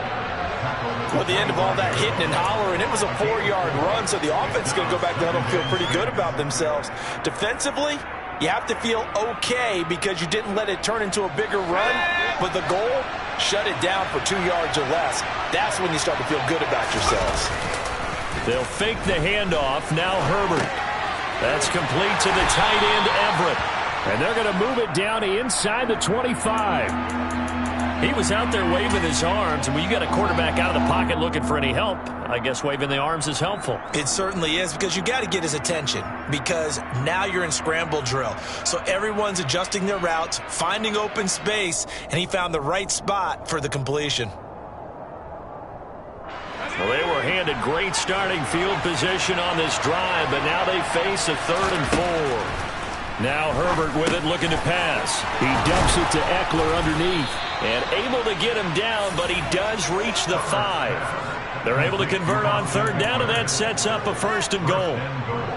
Well, at the end of all that hitting and hollering, it was a 4-yard run, so the offense is going to go back down and feel pretty good about themselves. Defensively, you have to feel okay because you didn't let it turn into a bigger run, but the goal, shut it down for 2 yards or less. That's when you start to feel good about yourselves. They'll fake the handoff. Now Herbert. That's complete to the tight end, Everett. And they're going to move it down inside the 25. He was out there waving his arms, and when you got a quarterback out of the pocket looking for any help, I guess waving the arms is helpful. It certainly is, because you got to get his attention, because now you're in scramble drill. So everyone's adjusting their routes, finding open space, and he found the right spot for the completion. Well, they were handed great starting field position on this drive, but now they face a 3rd and 4. Now Herbert with it, looking to pass. He dumps it to Eckler underneath. And able to get him down, but he does reach the 5. They're able to convert on 3rd down, and that sets up a 1st and goal.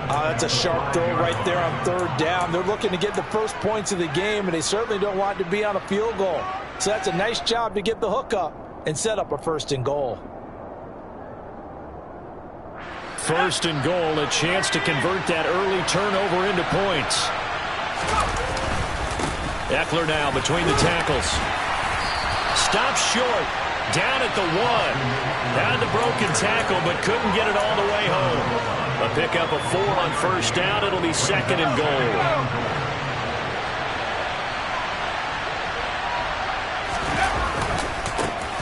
That's a sharp throw right there on 3rd down. They're looking to get the first points of the game, and they certainly don't want to be on a field goal. So that's a nice job to get the hook up and set up a 1st and goal. 1st and goal, a chance to convert that early turnover into points. Eckler now between the tackles. Stops short, down at the 1. Had the broken tackle, but couldn't get it all the way home. A pickup of 4 on 1st down. It'll be 2nd and goal.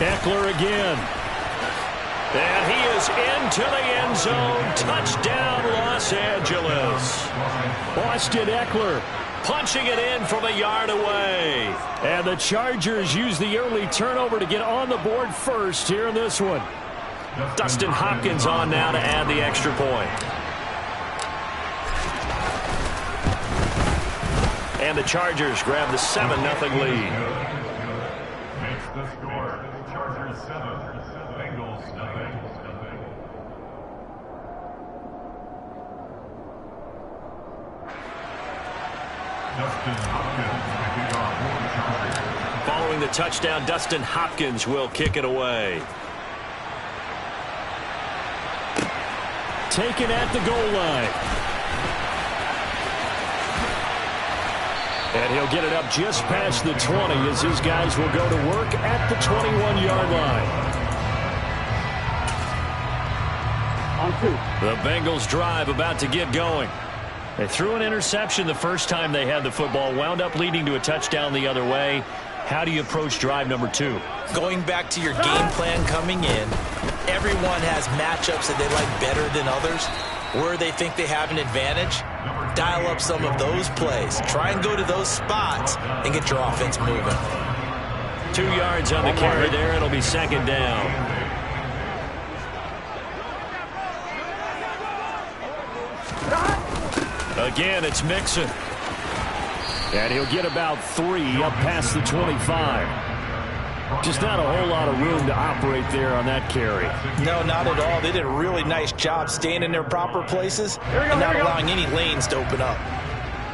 Eckler again. And he is into the end zone. Touchdown, Los Angeles. Austin Eckler punching it in from a yard away. And the Chargers use the early turnover to get on the board first here in this one. Dustin Hopkins on now to add the extra point. And the Chargers grab the 7-0 lead. Makes the score. Chargers 7, Bengals 0. Following the touchdown, Dustin Hopkins will kick it away. Taken at the goal line. And he'll get it up just past the 20 as his guys will go to work at the 21-yard line. The Bengals drive about to get going. They threw an interception the first time they had the football, wound up leading to a touchdown the other way. How do you approach drive number 2? Going back to your game plan coming in, everyone has matchups that they like better than others, where they think they have an advantage. Dial up some of those plays. Try and go to those spots and get your offense moving. 2 yards on the carry there. It'll be 2nd down. Again, it's Mixon. And he'll get about 3 up past the 25. Just not a whole lot of room to operate there on that carry. No, not at all. They did a really nice job staying in their proper places and not allowing any lanes to open up.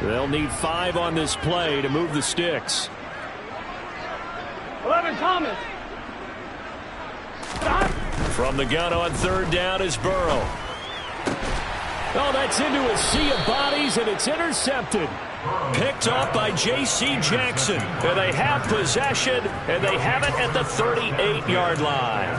They'll need 5 on this play to move the sticks. 11 Thomas. From the gun on 3rd down is Burrow. Oh, that's into a sea of bodies, and it's intercepted. Picked off by J.C. Jackson. And they have possession, and they have it at the 38-yard line.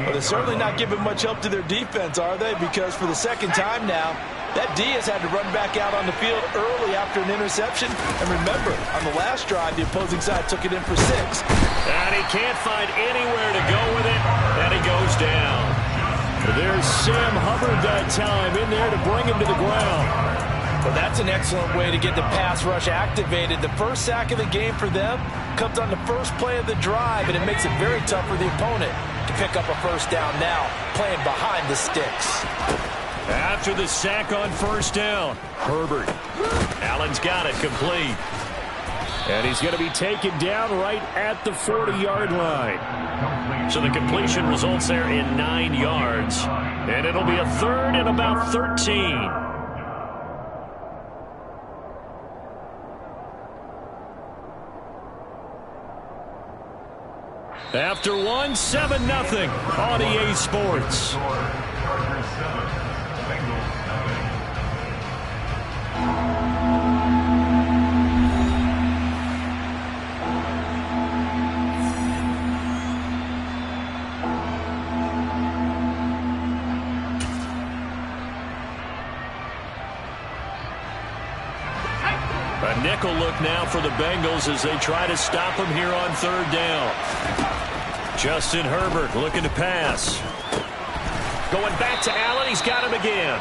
Well, they're certainly not giving much help to their defense, are they? Because for the second time now, that D has had to run back out on the field early after an interception. And remember, on the last drive, the opposing side took it in for 6. And he can't find anywhere to go with it, and he goes down. There's Sam Hubbard that time in there to bring him to the ground. Well, that's an excellent way to get the pass rush activated. The first sack of the game for them comes on the first play of the drive, and it makes it very tough for the opponent to pick up a first down now, playing behind the sticks. After the sack on first down, Herbert. Allen's got it complete. And he's going to be taken down right at the 40-yard line. So the completion results there in 9 yards. And it'll be a 3rd and about 13. After 1, 7-0 on EA Sports. A nickel look now for the Bengals as they try to stop him here on 3rd down. Justin Herbert looking to pass. Going back to Allen. He's got him again.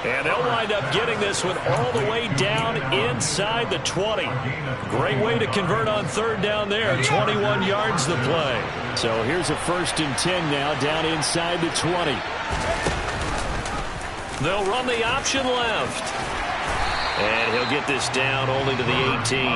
And they'll wind up getting this one all the way down inside the 20. Great way to convert on 3rd down there. 21 yards the play. So here's a 1st and 10 now down inside the 20. They'll run the option left. And he'll get this down only to the 18.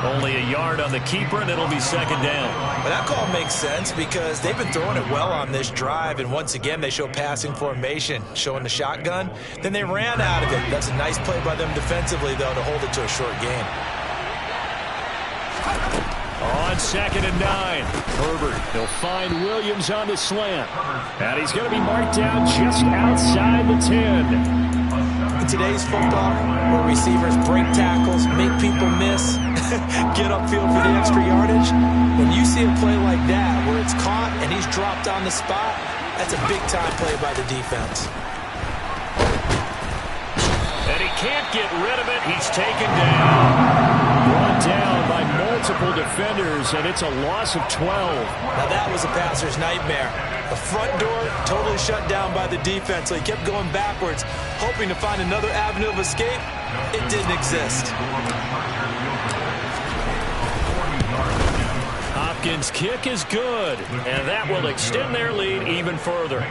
Only a yard on the keeper, and it'll be 2nd down. Well, that call makes sense because they've been throwing it well on this drive, and once again they show passing formation, showing the shotgun. Then they ran out of it. That's a nice play by them defensively, though, to hold it to a short gain. On 2nd and 9, Herbert. He'll find Williams on the slant. And he's going to be marked down just outside the 10. In today's football, where receivers break tackles, make people miss, get upfield for the extra yardage, when you see a play like that where it's caught and he's dropped on the spot, that's a big-time play by the defense. And he can't get rid of it. He's taken down. Brought down by multiple defenders, and it's a loss of 12. Now that was a passer's nightmare. The front door totally shut down by the defense, so he kept going backwards, hoping to find another avenue of escape. It didn't exist. Hopkins' kick is good, and that will extend their lead even further.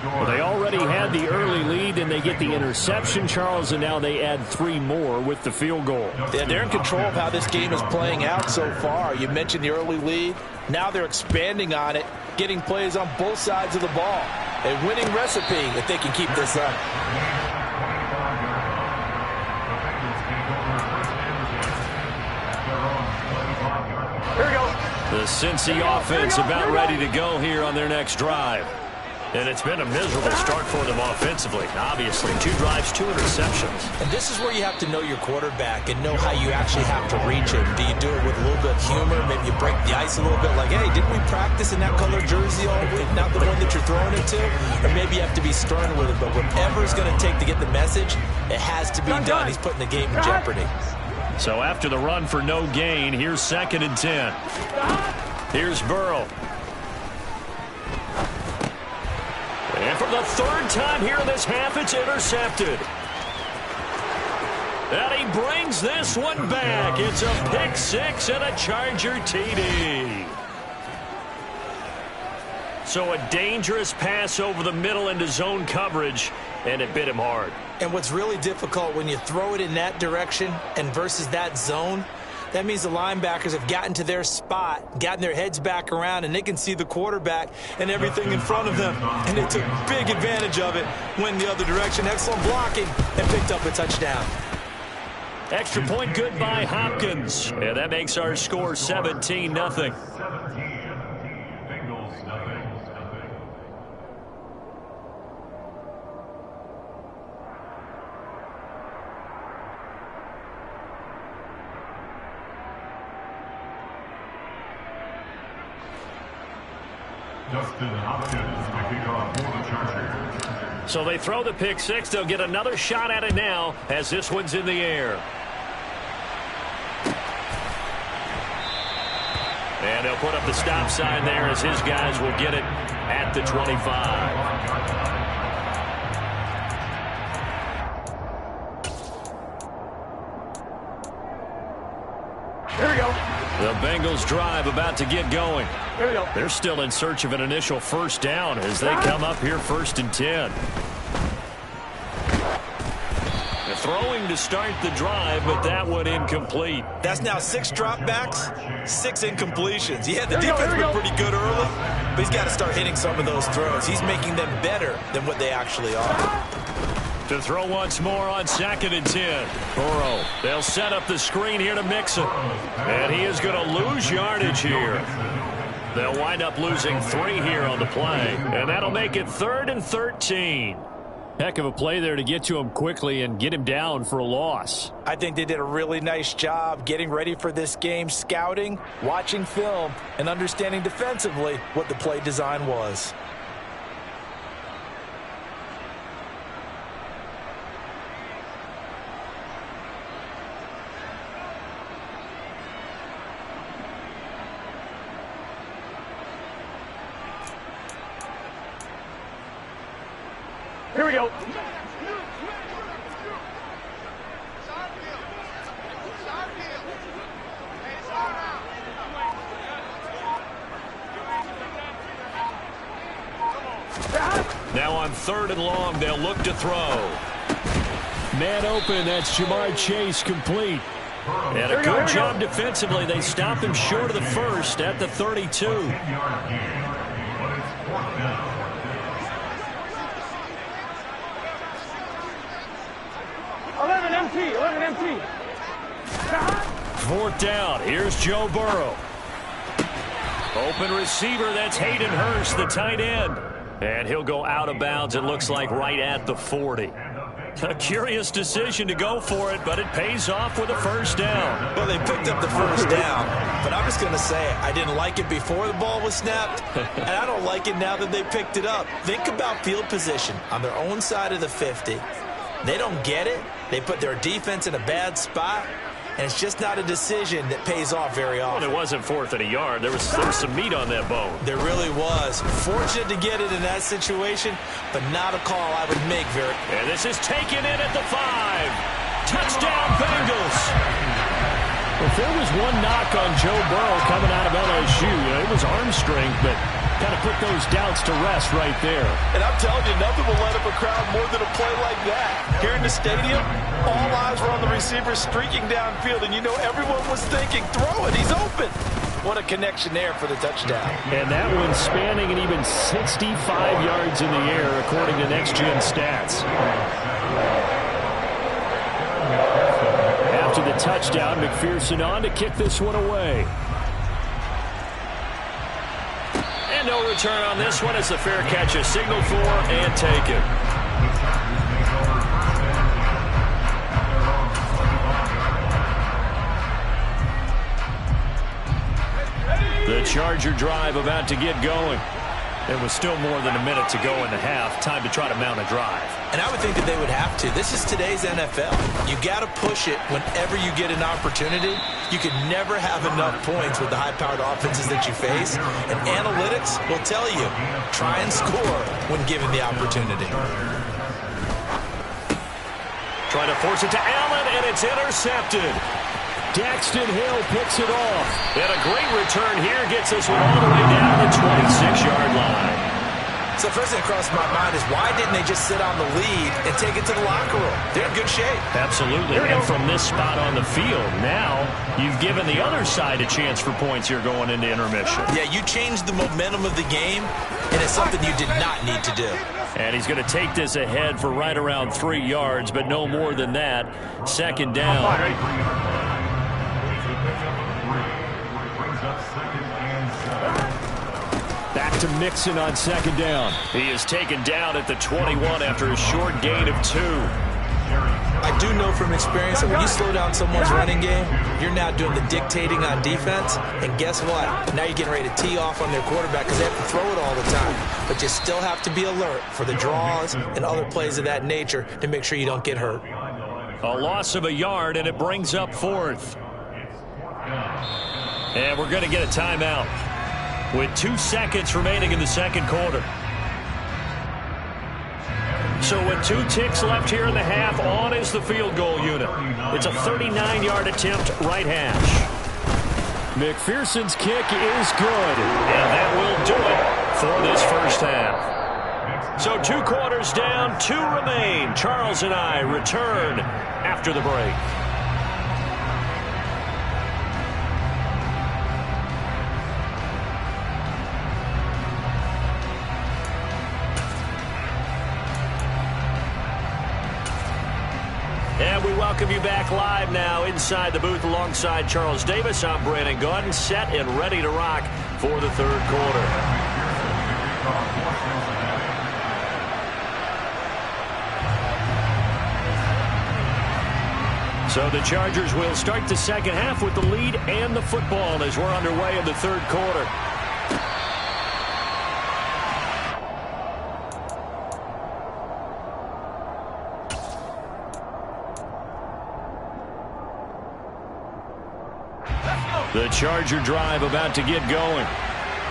Well, they already had the early lead, and they get the interception, Charles, and now they add 3 more with the field goal. Yeah, they're in control of how this game is playing out so far. You mentioned the early lead. Now they're expanding on it, getting plays on both sides of the ball. A winning recipe if they can keep this up. Here we go. The Cincy offense about ready to go here on their next drive. And it's been a miserable start for them offensively. Obviously, 2 drives, 2 interceptions. And this is where you have to know your quarterback and know how you actually have to reach him. Do you do it with a little bit of humor? Maybe you break the ice a little bit like, hey, didn't we practice in that color jersey all week, not the one that you're throwing it to? Or maybe you have to be stern with it. But whatever it's going to take to get the message, it has to be done. He's putting the game in jeopardy. So after the run for no gain, here's 2nd and 10. Here's Burrow. And for the 3rd time here in this half, it's intercepted. And he brings this one back. It's a pick 6 and a Charger TD. So a dangerous pass over the middle into zone coverage, and it bit him hard. And what's really difficult when you throw it in that direction and versus that zone, that means the linebackers have gotten to their spot, gotten their heads back around, and they can see the quarterback and everything in front of them. And they took big advantage of it, went the other direction. Excellent blocking, and picked up a touchdown. Extra point good by Hopkins. And that makes our score 17-0. Justin Hopkins to kick off for the Chargers. So they throw the pick six. They'll get another shot at it now as this one's in the air. And they'll put up the stop sign there as his guys will get it at the 25. Here we go. The Bengals drive about to get going. Here we go. They're still in search of an initial first down as they come up here 1st and 10. They're throwing to start the drive, but that one incomplete. That's now 6 dropbacks, 6 incompletions. Yeah, the defense been pretty good early, but he's got to start hitting some of those throws. He's making them better than what they actually are. To throw once more on 2nd and 10. Burrow. They'll set up the screen here to Mixon. And he is going to lose yardage here. They'll wind up losing 3 here on the play. And that'll make it 3rd and 13. Heck of a play there to get to him quickly and get him down for a loss. I think they did a really nice job getting ready for this game, scouting, watching film, and understanding defensively what the play design was. Here we go. Now on 3rd and long, they'll look to throw. Man open, that's Jamar Chase complete. And a good job defensively. They stopped him short of the first at the 32. 11 empty. 4th down. Here's Joe Burrow. Open receiver, that's Hayden Hurst, the tight end. And he'll go out of bounds, it looks like, right at the 40. A curious decision to go for it, but it pays off with a first down. Well, they picked up the first down, but I'm just going to say I didn't like it before the ball was snapped, and I don't like it now that they picked it up. Think about field position on their own side of the 50. They don't get it. They put their defense in a bad spot, and it's just not a decision that pays off very often. Well, it wasn't 4th and a yard. There was some meat on that bone. There really was. Fortunate to get it in that situation, but not a call I would make very. And this is taken in at the 5. Touchdown, Bengals. If there was one knock on Joe Burrow coming out of LSU, it was arm strength, but kind of put those doubts to rest right there. And I'm telling you, nothing will let up a crowd more than a play like that. Here in the stadium, all eyes were on the receiver streaking downfield, and you know everyone was thinking, throw it, he's open. What a connection there for the touchdown. And that one spanning and even 65 yards in the air, according to Next Gen Stats. After the touchdown, McPherson on to kick this one away. And no return on this one as the fair catch is signaled for and taken. The Charger drive about to get going. There was still more than a minute to go in the half. Time to try to mount a drive. And I would think that they would have to. This is today's NFL. You got to push it whenever you get an opportunity. You can never have enough points with the high-powered offenses that you face. And analytics will tell you, try and score when given the opportunity. Trying to force it to Allen, and it's intercepted. Daxton Hill picks it off. And a great return here gets this one all the way down the 26-yard line. So the first thing that crossed my mind is why didn't they just sit on the lead and take it to the locker room? They're in good shape. Absolutely. And from this spot on the field, now you've given the other side a chance for points here going into intermission. Yeah, you changed the momentum of the game, and it's something you did not need to do. And he's going to take this ahead for right around 3 yards, but no more than that. 2nd down. Back to Mixon on 2nd down. He is taken down at the 21 after a short gain of 2. I do know from experience that when you slow down someone's running game, you're now doing the dictating on defense. And guess what? Now you're getting ready to tee off on their quarterback because they have to throw it all the time. But you still have to be alert for the draws and other plays of that nature to make sure you don't get hurt. A loss of a yard, and it brings up 4th. And we're going to get a timeout with 2 seconds remaining in the second quarter. So with 2 ticks left here in the half, on is the field goal unit. It's a 39-yard attempt, right hash. McPherson's kick is good, and that will do it for this first half. So 2 quarters down, 2 remain. Charles and I return after the break. And we welcome you back live now inside the booth alongside Charles Davis. I'm Brandon Gaudin, set and ready to rock for the third quarter. So the Chargers will start the second half with the lead and the football as we're underway in the third quarter. The Charger drive about to get going.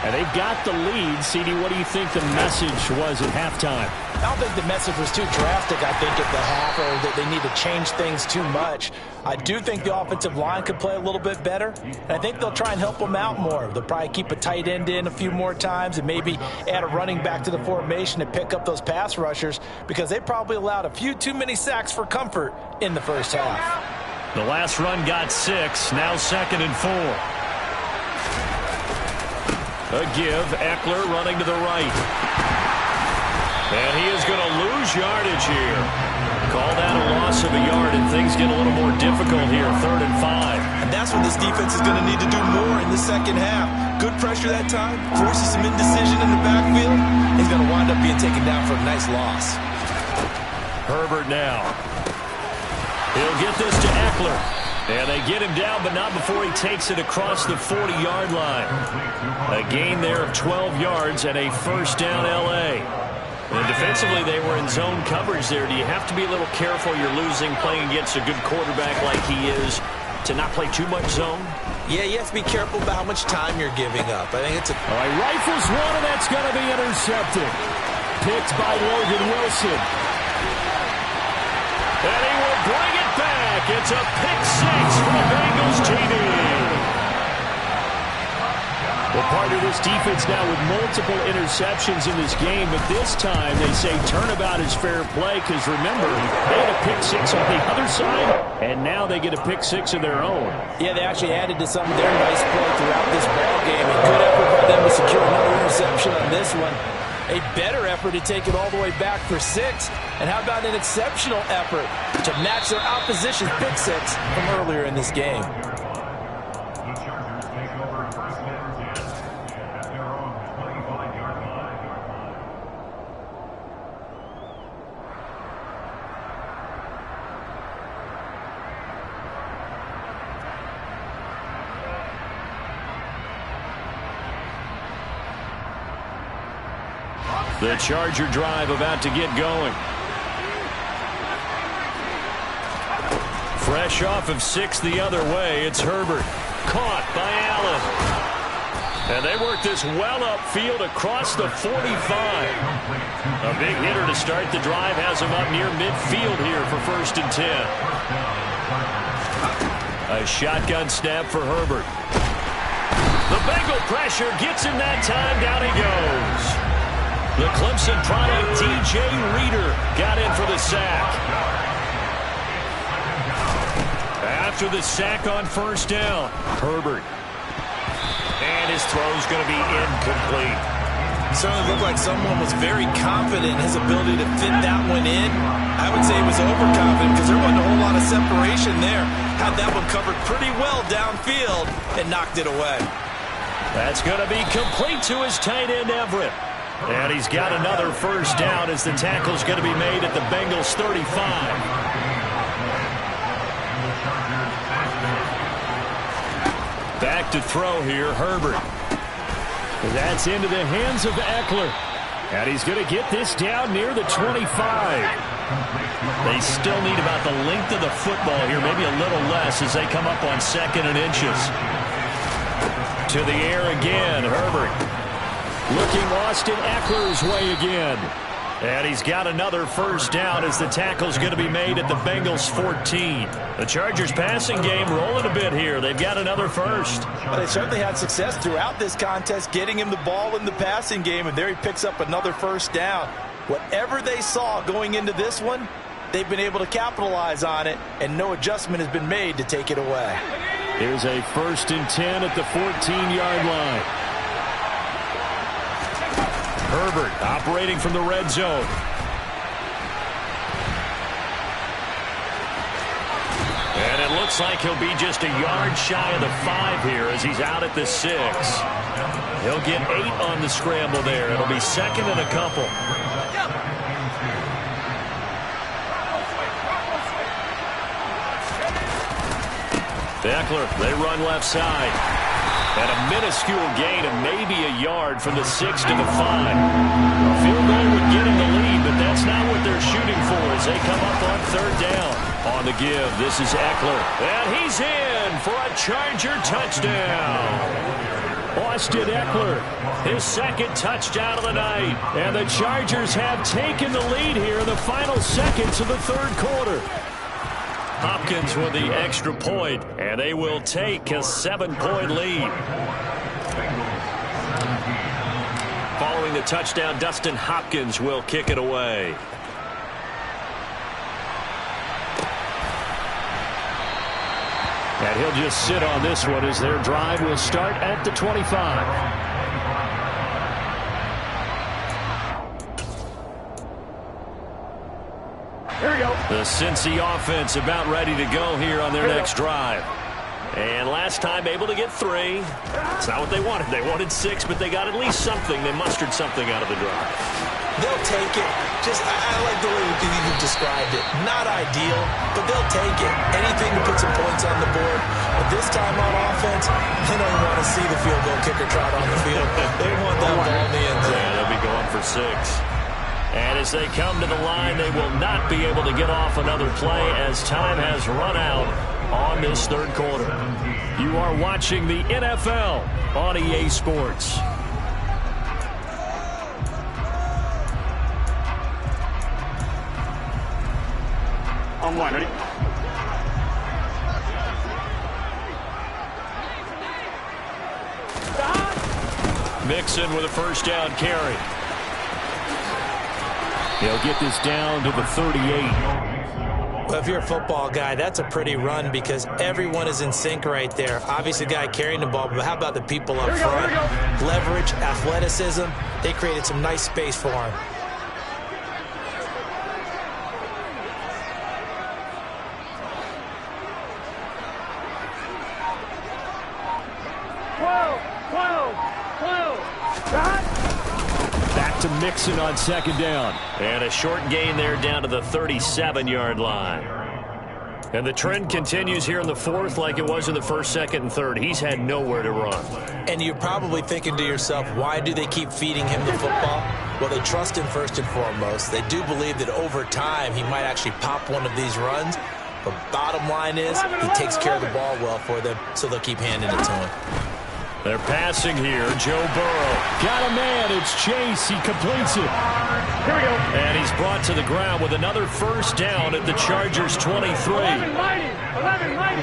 And they've got the lead. CD, what do you think the message was at halftime? I don't think the message was too drastic, I think, at the half, or that they need to change things too much. I do think the offensive line could play a little bit better, and I think they'll try and help them out more. They'll probably keep a tight end in a few more times and maybe add a running back to the formation to pick up those pass rushers because they probably allowed a few too many sacks for comfort in the first half. The last run got 6, now 2nd and 4. A give, Eckler running to the right. And he is going to lose yardage here. Call that a loss of a yard, and things get a little more difficult here, 3rd and 5. And that's what this defense is going to need to do more in the second half. Good pressure that time, forces some indecision in the backfield. He's going to wind up being taken down for a nice loss. Herbert now. He'll get this to Eckler. And they get him down, but not before he takes it across the 40-yard line. A gain there of 12 yards and a first down L.A. And defensively, they were in zone coverage there. Do you have to be a little careful? You're losing, playing against a good quarterback like he is, to not play too much zone? Yeah, you have to be careful about how much time you're giving up. I think it's a... All right, rifles one, and that's going to be intercepted. Picked by Logan Wilson. And he will bring it back. It's a pick 6 for the Bengals TD. Well, part of this defense now with multiple interceptions in this game, but this time they say turnabout is fair play because remember, they had a pick 6 on the other side, and now they get a pick 6 of their own. Yeah, they actually added to some of their nice play throughout this ball game. A good effort by them to secure another interception on this one. A better effort to take it all the way back for 6. And how about an exceptional effort to match their opposition's pick 6 from earlier in this game? The Chargers take over first down 10 at their own 25-yard line. The Charger drive about to get going. Fresh off of 6 the other way, it's Herbert. Caught by Allen. And they work this well upfield across the 45. A big hitter to start the drive has him up near midfield here for 1st and 10. A shotgun snap for Herbert. The Bengal pressure gets him that time. Down he goes. The Clemson product, DJ Reader, got in for the sack. After the sack on 1st down, Herbert. And his throw's going to be incomplete. Certainly looked like someone was very confident in his ability to fit that one in. I would say he was overconfident because there wasn't a whole lot of separation there. Had that one covered pretty well downfield and knocked it away. That's going to be complete to his tight end, Everett. And he's got another 1st down as the tackle's going to be made at the Bengals 35. back to throw here, Herbert. That's into the hands of Eckler. And he's going to get this down near the 25. They still need about the length of the football here, maybe a little less as they come up on 2nd and inches. To the air again, Herbert. Looking Austin Eckler's way again. And he's got another first down as the tackle's going to be made at the Bengals 14. The Chargers passing game rolling a bit here. They've got another first. Well, they certainly had success throughout this contest, getting him the ball in the passing game, and there he picks up another first down. Whatever they saw going into this one, they've been able to capitalize on it, and no adjustment has been made to take it away. Here's a 1st and 10 at the 14-yard line. Herbert operating from the red zone. And it looks like he'll be just a yard shy of the 5 here as he's out at the 6. He'll get 8 on the scramble there. It'll be 2nd and a couple. Eckler, they run left side. And a minuscule gain of maybe a yard from the 6 to the 5. A field goal would get him the lead, but that's not what they're shooting for as they come up on 3rd down. On the give, this is Eckler. And he's in for a Charger touchdown. Austin Eckler, his 2nd touchdown of the night. And the Chargers have taken the lead here in the final seconds of the 3rd quarter. Hopkins with the extra point, and they will take a 7-point lead. Following the touchdown, Dustin Hopkins will kick it away. And he'll just sit on this one as their drive will start at the 25. Here we go. The Cincy offense about ready to go here on their next drive. And last time able to get 3. It's not what they wanted. They wanted 6, but they got at least something. They mustered something out of the drive. They'll take it. I like the way you've described it. Not ideal, but they'll take it. Anything to put some points on the board. But this time on offense, they don't want to see the field goal kicker trot on the field. They want that ball in the end zone. Yeah, they'll be going for 6. And as they come to the line, they will not be able to get off another play as time has run out on this 3rd quarter. You are watching the NFL on EA Sports. On 1, ready? Mixon with a first down carry. He'll get this down to the 38. Well, if you're a football guy, that's a pretty run because everyone is in sync right there. Obviously, the guy carrying the ball, but how about the people up front? Leverage, athleticism. They created some nice space for him. Back to Mixon on 2nd down. And a short gain there down to the 37-yard line. And the trend continues here in the 4th like it was in the 1st, 2nd, and 3rd. He's had nowhere to run. And you're probably thinking to yourself, why do they keep feeding him the football? Well, they trust him first and foremost. They do believe that over time he might actually pop one of these runs. But bottom line is he takes care of the ball well for them, so they'll keep handing it to him. They're passing here. Joe Burrow. Got a man. It's Chase. He completes it. Here we go. And he's brought to the ground with another first down at the Chargers 23. 11 mighty.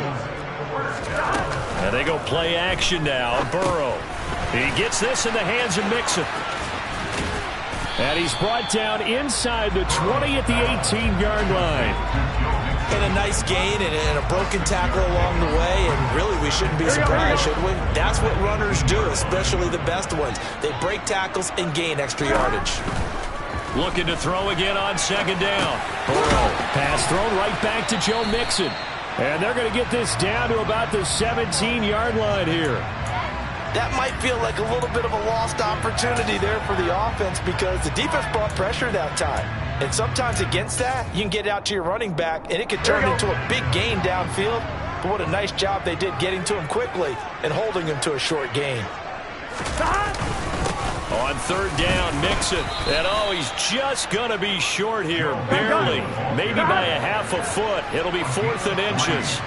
And they go play action now. Burrow. He gets this in the hands of Mixon. And he's brought down inside the 20 at the 18-yard line. And a nice gain and a broken tackle along the way, and really we shouldn't be surprised, should we? That's what runners do, especially the best ones. They break tackles and gain extra yardage. Looking to throw again on 2nd down. Burrow. Pass thrown right back to Joe Mixon. And they're going to get this down to about the 17-yard line here. That might feel like a little bit of a lost opportunity there for the offense because the defense brought pressure that time. And sometimes against that, you can get out to your running back, and it could turn into a big gain downfield. But what a nice job they did getting to him quickly and holding him to a short gain. On third down, Mixon. And, he's just going to be short here, barely. Maybe by a half a foot. It'll be 4th and inches.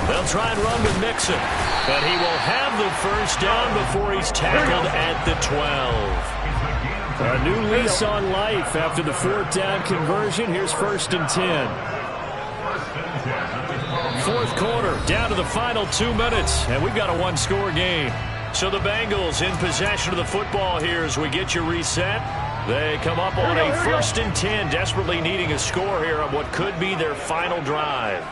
They'll try and run with Mixon. And he will have the first down before he's tackled at the 12. A new lease on life after the 4th down conversion. Here's 1st and 10. 4th quarter, down to the final 2 minutes, and we've got a one-score game. So the Bengals in possession of the football here as we get you reset. They come up on a 1st and 10, desperately needing a score here on what could be their final drive.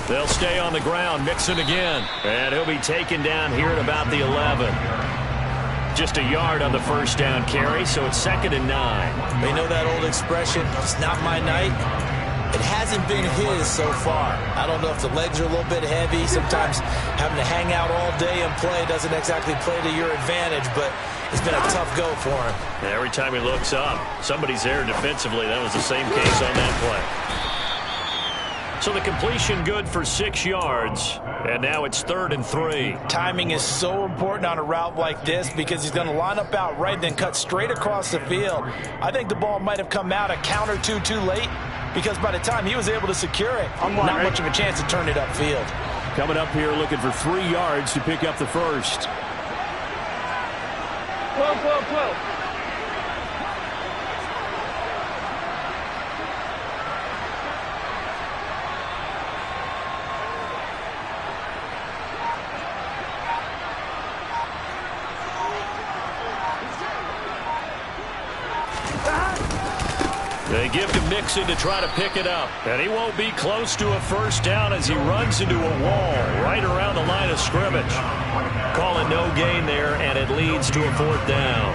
They'll stay on the ground, Mixon again, and he'll be taken down here at about the 11. Just a yard on the first down carry, so it's 2nd and 9. They know that old expression, it's not my night. It hasn't been his so far. I don't know if the legs are a little bit heavy. Sometimes having to hang out all day and play doesn't exactly play to your advantage, but it's been a tough go for him. And every time he looks up, somebody's there defensively. That was the same case on that play. So the completion good for 6 yards, and now it's 3rd and 3. Timing is so important on a route like this because he's going to line up out right, then cut straight across the field. I think the ball might have come out a count or two too late because by the time he was able to secure it, not much of a chance to turn it upfield. Coming up here looking for 3 yards to pick up the first. 12. They give to Mixon to try to pick it up. And he won't be close to a first down as he runs into a wall right around the line of scrimmage. Call it no gain there, and it leads to a 4th down.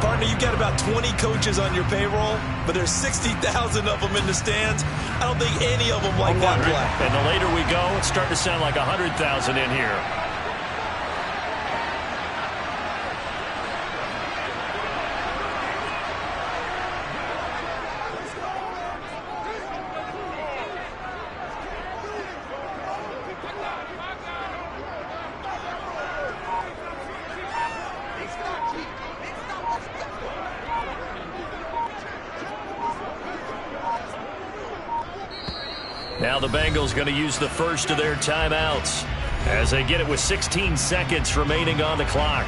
Partner, you've got about 20 coaches on your payroll, but there's 60,000 of them in the stands. I don't think any of them like that play. And the later we go, it's starting to sound like 100,000 in here. Now the Bengals going to use the first of their timeouts as they get it with 16 seconds remaining on the clock.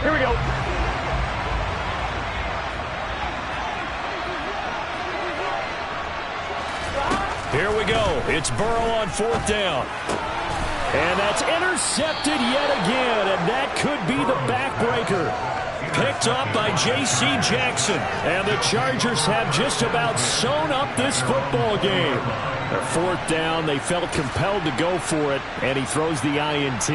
Here we go. Here we go. It's Burrow on 4th down. And that's intercepted yet again, and that could be the backbreaker. Picked up by J.C. Jackson, and the Chargers have just about sewn up this football game. Their 4th down, they felt compelled to go for it, and he throws the INT.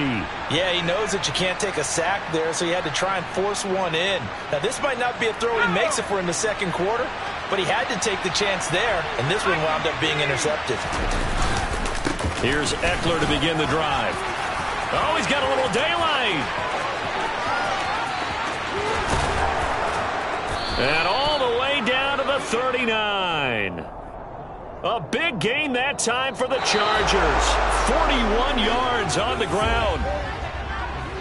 Yeah, he knows that you can't take a sack there, so he had to try and force one in. Now, this might not be a throw he makes if we're in the 2nd quarter, but he had to take the chance there, and this one wound up being intercepted. Here's Eckler to begin the drive. Oh, he's got a little daylight. And all the way down to the 39. A big gain that time for the Chargers. 41 yards on the ground.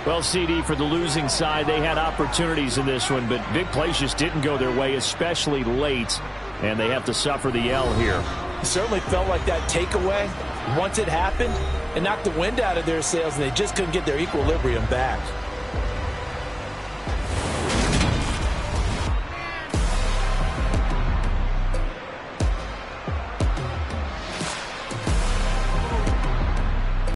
Well, CD, for the losing side, they had opportunities in this one, but big plays just didn't go their way, especially late, and they have to suffer the L here. It certainly felt like that takeaway, once it happened, it knocked the wind out of their sails, and they just couldn't get their equilibrium back.